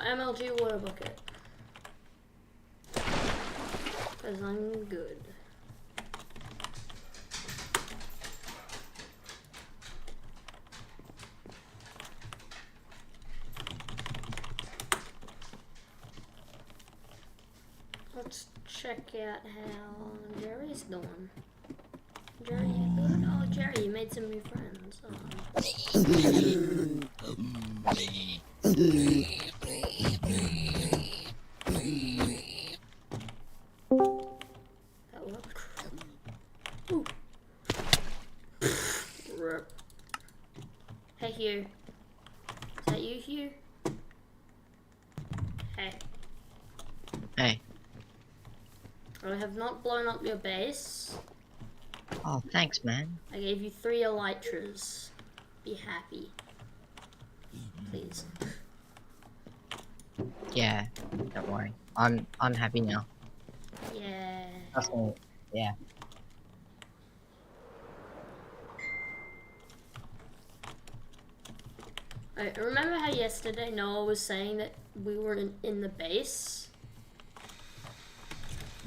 MLG water bucket. Cause I'm good. Let's check out how Jerry's doing. Jerry, you good? Oh, Jerry, you made some new friends. That worked. Ooh. Rip. Hey, Hugh. Is that you, Hugh? Hey. Hey. I have not blown up your base. Oh, thanks, man. I gave you 3 elytras. Be happy. Please. Yeah, don't worry. I'm happy now. Yeah. Trust me. Yeah. Alright, remember how yesterday Noah was saying that we were in the base?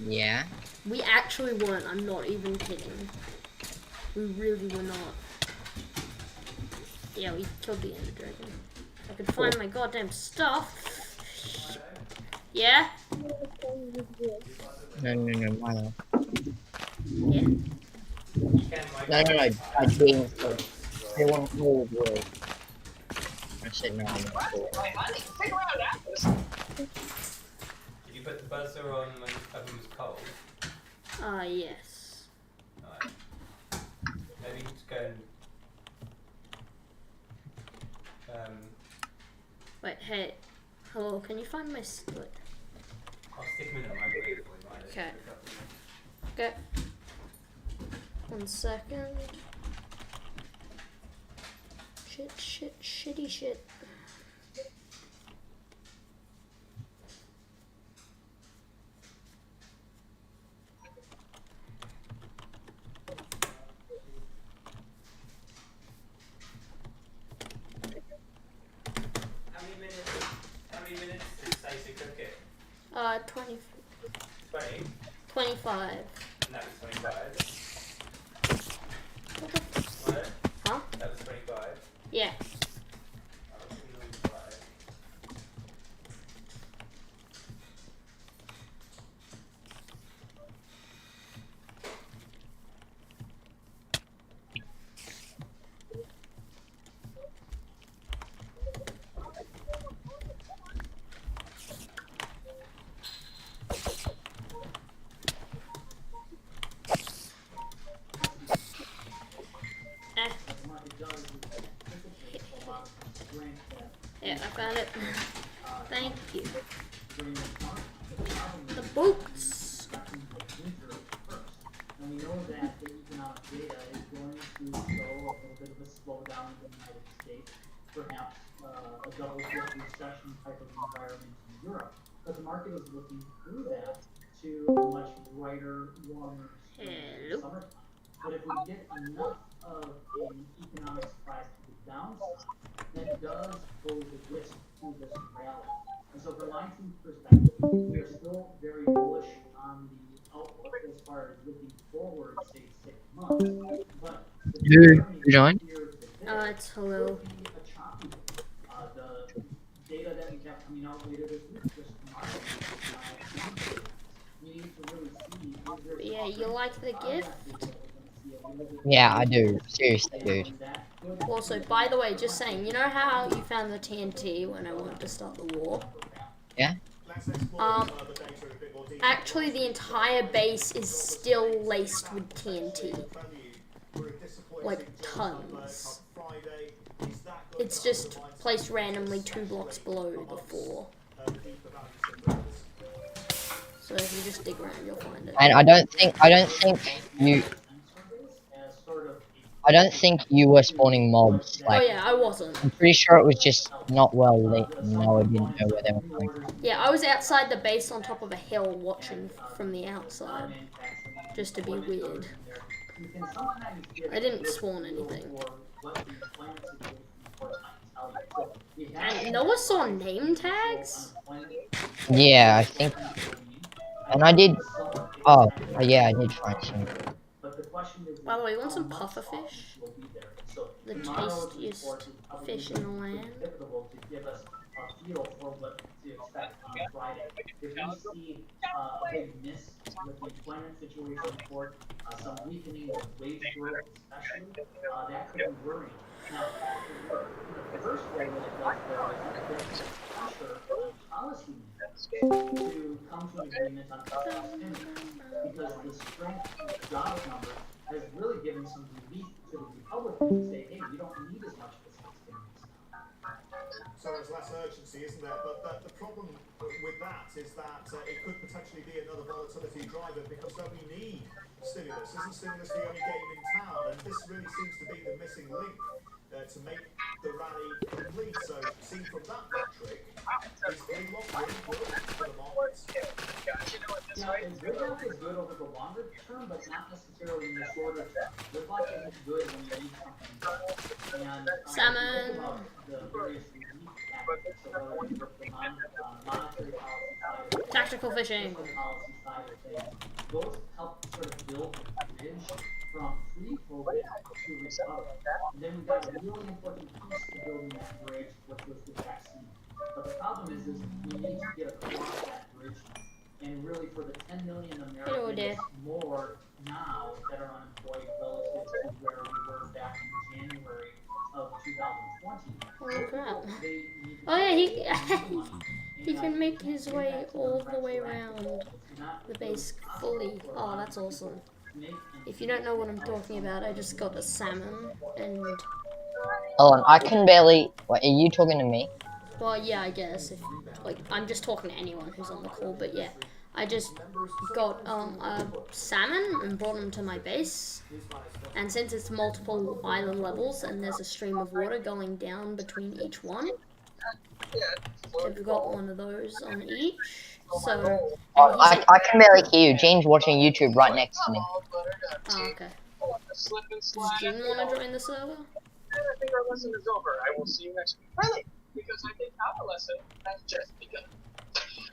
Yeah. We actually weren't, I'm not even kidding. We really were not. Yeah, we killed the Ender Dragon. If I could find my goddamn stuff. Yeah? No, Milo. Yeah. No, I didn't. They want to hold wood. I said no. Did you put the buzzer on when oven was cold? Yes. Alright. Maybe just go and Wait, hey. Hello, can you find my split? I'll stick them in the microwave for you, Milo. Okay. Okay. 1 second. Shitty shit. How many minutes did it say to cook it? 20. 20? 25. And that was 25. Huh? That was 25. Yeah. Yeah, I found it. Thank you. The boots. And we know that the economic data is going to show a little bit of a slowdown in the United States, perhaps a double-dip recession type of environment in Europe. But the market is looking through that to a much brighter, warmer spring and summertime. But if we get enough of an economic surprise to the downside, that does pose a risk to this rally. And so from my team's perspective, we are still very bullish on the outlook as far as looking forward, say, 6 months. But the You joined? It's hello. The data that we have coming out later this week, just tomorrow, we need to really see, is there Yeah, you like the gift? Yeah, I do. Seriously, dude. Also, by the way, just saying, you know how you found the TNT when I wanted to start the war? Yeah? Actually, the entire base is still laced with TNT. Like, tons. It's just placed randomly 2 blocks below the floor. So if you just dig around, you'll find it. And I don't think you were spawning mobs. Like, Oh yeah, I wasn't. I'm pretty sure it was just not well lit. No, I didn't know where they were coming from. Yeah, I was outside the base on top of a hill watching from the outside. Just to be weird. I didn't spawn anything. And Noah saw name tags? Yeah, I think. And I did. Oh, yeah, I did find some. By the way, you want some pufferfish? The tastiest fish in the land. feel for what to expect on Friday. If we see a big miss with the employment situation in court, some weakening of wage growth especially, that could be worrying. Now, the first way that it does, though, is it puts pressure on policymakers to come to an agreement on fiscal stimulus, because the strength of jobs numbers has really given some relief to the Republicans to say, hey, we don't need as much fiscal stimulus now. So there's less urgency, isn't there? But the problem with that is that it could potentially be another volatility driver, because don't we need stimulus? Isn't stimulus the only game in town? And this really seems to be the missing link to make the rally complete. So seen from that metric, is gridlock really good for the markets? Now, gridlock is good over the longer term, but not necessarily in the shorter term. Gridlock isn't good when you need something done. And Salmon. think about the various relief tactics, so whether it's the monetary policy side of things, Tactical fishing. fiscal policy side of things, those help sort of build a bridge from pre-COVID to recovery. And then we've got a really important piece to building that bridge, which was the vaccine. But the problem is we need to get across that bridge, and really for the 10 million Americans more now that are unemployed relative to where we were back in January of 2020. Oh crap. Oh yeah, he can make his way all the way around the base fully. Oh, that's awesome. If you don't know what I'm talking about, I just got a salmon and... Hold on, I can barely... Wait, are you talking to me? Well, yeah, I guess. If, like, I'm just talking to anyone who's on the call, but yeah. I just got a salmon and brought him to my base. And since it's multiple island levels and there's a stream of water going down between each one, I've got one of those on each. So I can barely hear you. Jane's watching YouTube right next to me. Oh, okay. Does June want to join the server? I think our lesson is over. I will see you next week. Really? Because I think our lesson has just begun.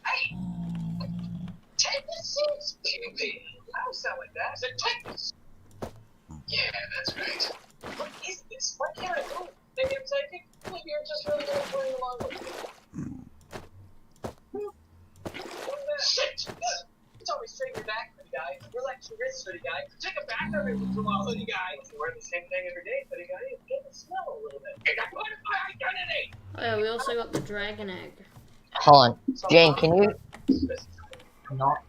Hey! Take the seats, baby. I don't sound like that. I said take this. Yeah, that's right. What is this? Why can't I move? Maybe I'm psychic? Maybe you're just really good at playing along with me. Shit! It's always straighten your back, hoodie guy. Relax your wrists, hoodie guy. Take a back every once in a while, hoodie guy. You wear the same thing every day, hoodie guy. You get the smell a little bit. Hey, that's part of my identity! Oh yeah, we also got the dragon egg. Hold on. Jane, can you... Not...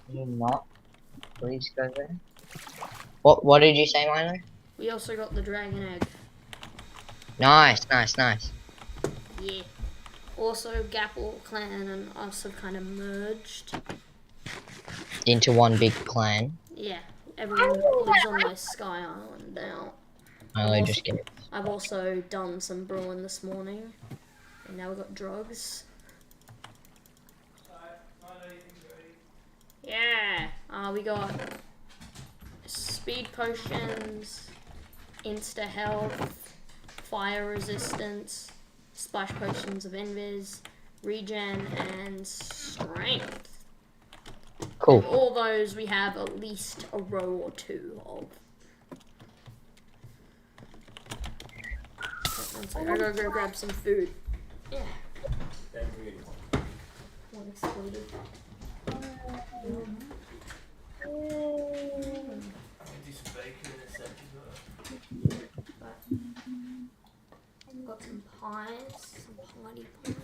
Can you not... Please go there? What did you say, Milo? We also got the dragon egg. Nice, nice, nice. Yeah. Also, Gapple clan and us have kind of merged. Into one big clan. Yeah, everyone lives on my Sky Island now. Milo, just get it. I've also done some brewing this morning. And now we've got drugs. Yeah! We got speed potions, insta health, fire resistance, splash potions of invis, regen, and strength. Cool. And all those we have at least a row or two of. I gotta go grab some food. Yeah. One exploded. Got some pies, some party pies.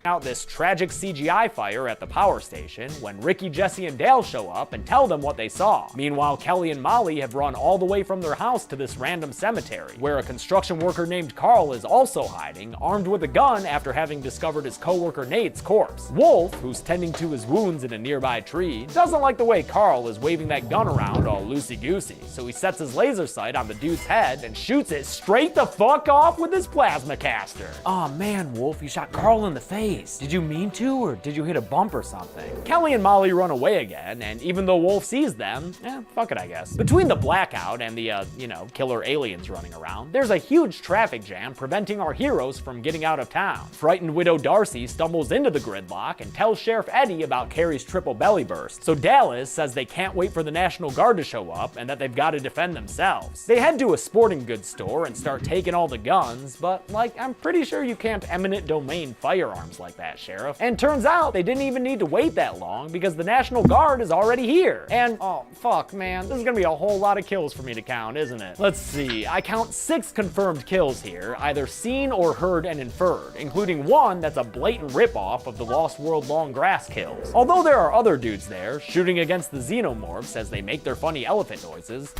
Out this tragic CGI fire at the power station when Ricky, Jesse, and Dale show up and tell them what they saw. Meanwhile, Kelly and Molly have run all the way from their house to this random cemetery, where a construction worker named Carl is also hiding, armed with a gun after having discovered his co-worker Nate's corpse. Wolf, who's tending to his wounds in a nearby tree, doesn't like the way Carl is waving that gun around all loosey-goosey, so he sets his laser sight on the dude's head and shoots it straight the fuck off with his plasma caster. Aw man, Wolf, you shot Carl in the face. Jeez, did you mean to, or did you hit a bump or something? Kelly and Molly run away again, and even though Wolf sees them, fuck it, I guess. Between the blackout and the, killer aliens running around, there's a huge traffic jam preventing our heroes from getting out of town. Frightened widow Darcy stumbles into the gridlock and tells Sheriff Eddie about Carrie's triple belly burst. So Dallas says they can't wait for the National Guard to show up and that they've got to defend themselves. They head to a sporting goods store and start taking all the guns, but I'm pretty sure you can't eminent domain firearms like that, Sheriff. And turns out they didn't even need to wait that long because the National Guard is already here. And, oh, fuck, man, this is gonna be a whole lot of kills for me to count, isn't it? Let's see, I count 6 confirmed kills here, either seen or heard and inferred, including one that's a blatant ripoff of the Lost World long grass kills. Although there are other dudes there, shooting against the xenomorphs as they make their funny elephant noises,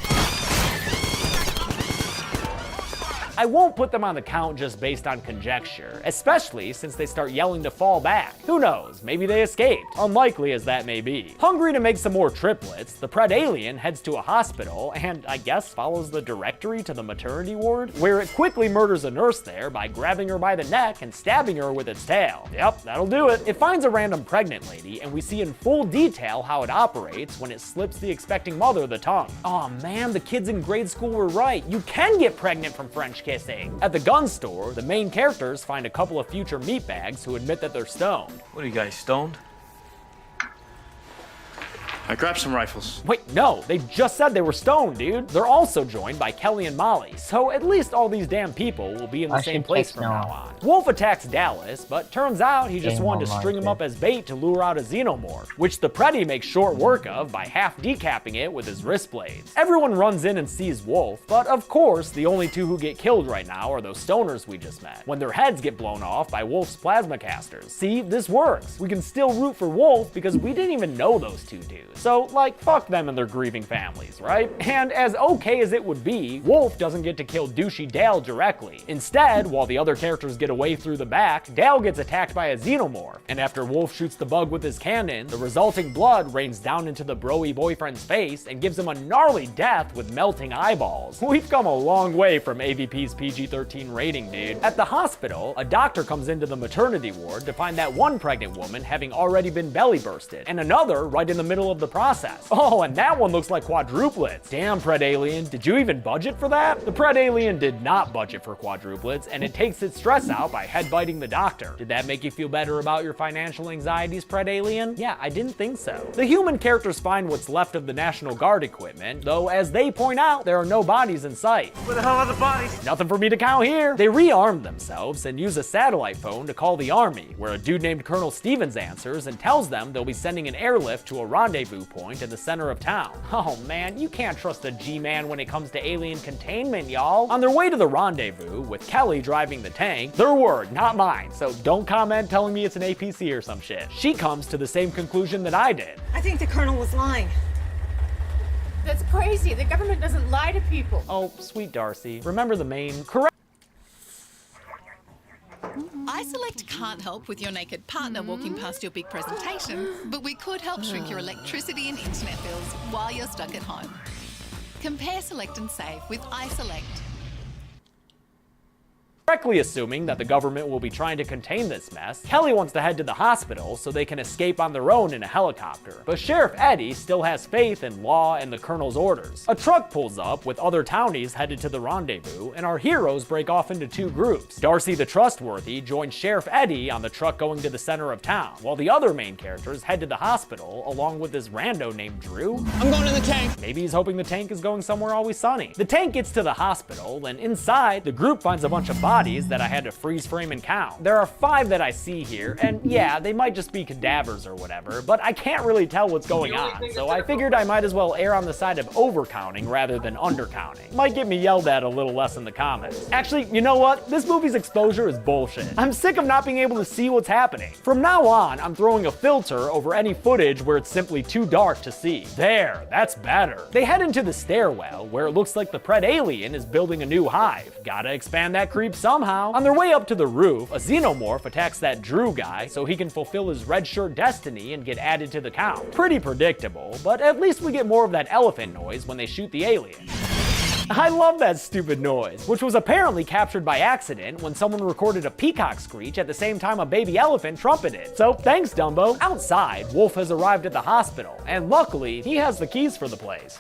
I won't put them on the count just based on conjecture, especially since they start yelling to fall back. Who knows, maybe they escaped, unlikely as that may be. Hungry to make some more triplets, the Pred alien heads to a hospital and, I guess, follows the directory to the maternity ward, where it quickly murders a nurse there by grabbing her by the neck and stabbing her with its tail. Yep, that'll do it. It finds a random pregnant lady, and we see in full detail how it operates when it slips the expecting mother the tongue. Aw man, the kids in grade school were right. You can get pregnant from French kissing. At the gun store, the main characters find a couple of future meatbags who admit that they're stoned. What are you guys, stoned? I grabbed some rifles. Wait, no, they just said they were stoned, dude. They're also joined by Kelly and Molly, so at least all these damn people will be in the same place from now on. Wolf attacks Dallas, but turns out he just wanted to string him up as bait to lure out a xenomorph, which the Preddy makes short work of by half decapping it with his wrist blades. Everyone runs in and sees Wolf, but of course, the only two who get killed right now are those stoners we just met, when their heads get blown off by Wolf's plasma casters. See, this works. We can still root for Wolf because we didn't even know those two dudes. So, fuck them and their grieving families, right? And as okay as it would be, Wolf doesn't get to kill douchey Dale directly. Instead, while the other characters get away through the back, Dale gets attacked by a xenomorph, and after Wolf shoots the bug with his cannon, the resulting blood rains down into the broy boyfriend's face and gives him a gnarly death with melting eyeballs. We've come a long way from AVP's PG-13 rating, dude. At the hospital, a doctor comes into the maternity ward to find that one pregnant woman having already been belly bursted, and another right in the middle of the process. Oh, and that one looks like quadruplets. Damn, Pred Alien, did you even budget for that? The Pred Alien did not budget for quadruplets, and it takes its stress out by headbutting the doctor. Did that make you feel better about your financial anxieties, Pred Alien? Yeah, I didn't think so. The human characters find what's left of the National Guard equipment, though as they point out, there are no bodies in sight. Where the hell are the bodies? Nothing for me to count here. They rearm themselves and use a satellite phone to call the army, where a dude named Colonel Stevens answers and tells them they'll be sending an airlift to a rendezvous point in the center of town. Oh man, you can't trust a G-Man when it comes to alien containment, y'all. On their way to the rendezvous, with Kelly driving the tank, their word, not mine, so don't comment telling me it's an APC or some shit. She comes to the same conclusion that I did. I think the Colonel was lying. That's crazy. The government doesn't lie to people. Oh, sweet Darcy. Remember the main correct. iSelect can't help with your naked partner walking past your big presentation, but we could help shrink your electricity and internet bills while you're stuck at home. Compare, select and save with iSelect. Correctly assuming that the government will be trying to contain this mess, Kelly wants to head to the hospital so they can escape on their own in a helicopter. But Sheriff Eddie still has faith in law and the Colonel's orders. A truck pulls up with other townies headed to the rendezvous, and our heroes break off into two groups. Darcy the Trustworthy joins Sheriff Eddie on the truck going to the center of town, while the other main characters head to the hospital along with this rando named Drew. I'm going in the tank. Maybe he's hoping the tank is going somewhere always sunny. The tank gets to the hospital, and inside, the group finds a bunch of bodies that I had to freeze frame and count. There are 5 that I see here, and yeah, they might just be cadavers or whatever, but I can't really tell what's going on, so I figured I might as well err on the side of overcounting rather than undercounting. Might get me yelled at a little less in the comments. Actually, you know what? This movie's exposure is bullshit. I'm sick of not being able to see what's happening. From now on, I'm throwing a filter over any footage where it's simply too dark to see. There, that's better. They head into the stairwell, where it looks like the Pred Alien is building a new hive. Gotta expand that creep somehow. On their way up to the roof, a xenomorph attacks that Drew guy so he can fulfill his red shirt destiny and get added to the count. Pretty predictable, but at least we get more of that elephant noise when they shoot the alien. I love that stupid noise, which was apparently captured by accident when someone recorded a peacock screech at the same time a baby elephant trumpeted. So thanks, Dumbo. Outside, Wolf has arrived at the hospital, and luckily, he has the keys for the place.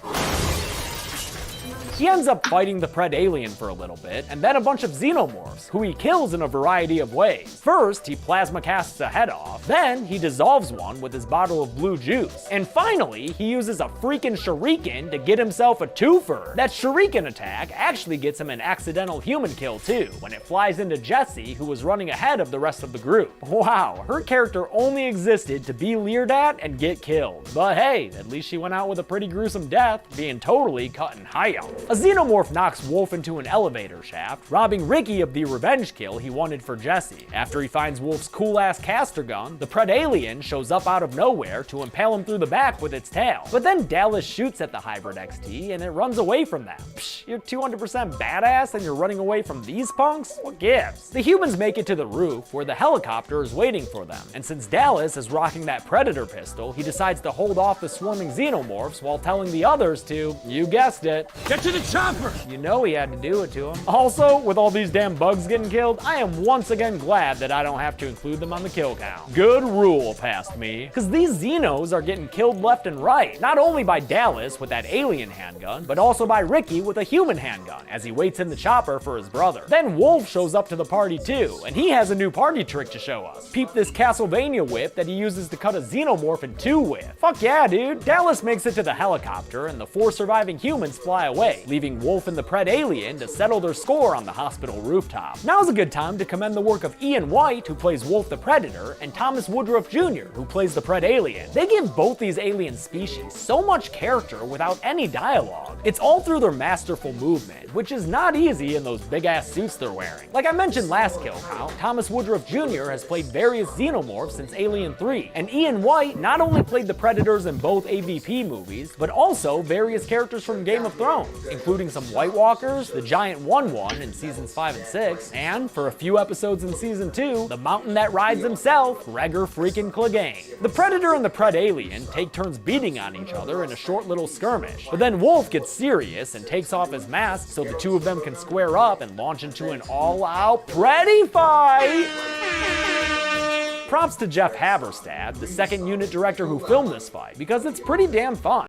He ends up fighting the Pred alien for a little bit, and then a bunch of xenomorphs, who he kills in a variety of ways. First, he plasma casts a head off, then he dissolves one with his bottle of blue juice, and finally, he uses a freaking shuriken to get himself a twofer. That shuriken attack actually gets him an accidental human kill too, when it flies into Jessie, who was running ahead of the rest of the group. Wow, her character only existed to be leered at and get killed. But hey, at least she went out with a pretty gruesome death, being totally cut in half. A xenomorph knocks Wolf into an elevator shaft, robbing Ricky of the revenge kill he wanted for Jessie. After he finds Wolf's cool-ass caster gun, the Pred alien shows up out of nowhere to impale him through the back with its tail. But then Dallas shoots at the Hybrid XT and it runs away from them. Psh, you're 200% badass and you're running away from these punks? What gives? The humans make it to the roof where the helicopter is waiting for them. And since Dallas is rocking that Predator pistol, he decides to hold off the swarming xenomorphs while telling the others to, you guessed it, get to the chopper! You know he had to do it to him. Also, with all these damn bugs getting killed, I am once again glad that I don't have to include them on the kill count. Good rule, past me. Cause these Xenos are getting killed left and right. Not only by Dallas with that alien handgun, but also by Ricky with a human handgun as he waits in the chopper for his brother. Then Wolf shows up to the party too, and he has a new party trick to show us. Peep this Castlevania whip that he uses to cut a xenomorph in two with. Fuck yeah, dude. Dallas makes it to the helicopter and the 4 surviving humans fly away, leaving Wolf and the Pred alien to settle their score on the hospital rooftop. Now's a good time to commend the work of Ian White, who plays Wolf the Predator, and Thomas Woodruff Jr., who plays the Pred alien. They give both these alien species so much character without any dialogue. It's all through their masterful movement, which is not easy in those big-ass suits they're wearing. Like I mentioned last kill count, Thomas Woodruff Jr. has played various xenomorphs since Alien 3, and Ian White not only played the Predators in both AVP movies, but also various characters from Game of Thrones, including some White Walkers, the Giant 1-1 in seasons 5 and 6, and for a few episodes in season 2, the mountain that rides himself, Gregor freaking Clegane. The Predator and the Pred alien take turns beating on each other in a short little skirmish, but then Wolf gets serious and takes off his mask so the two of them can square up and launch into an all-out Preddy fight! Props to Jeff Haverstad, the second unit director who filmed this fight, because it's pretty damn fun.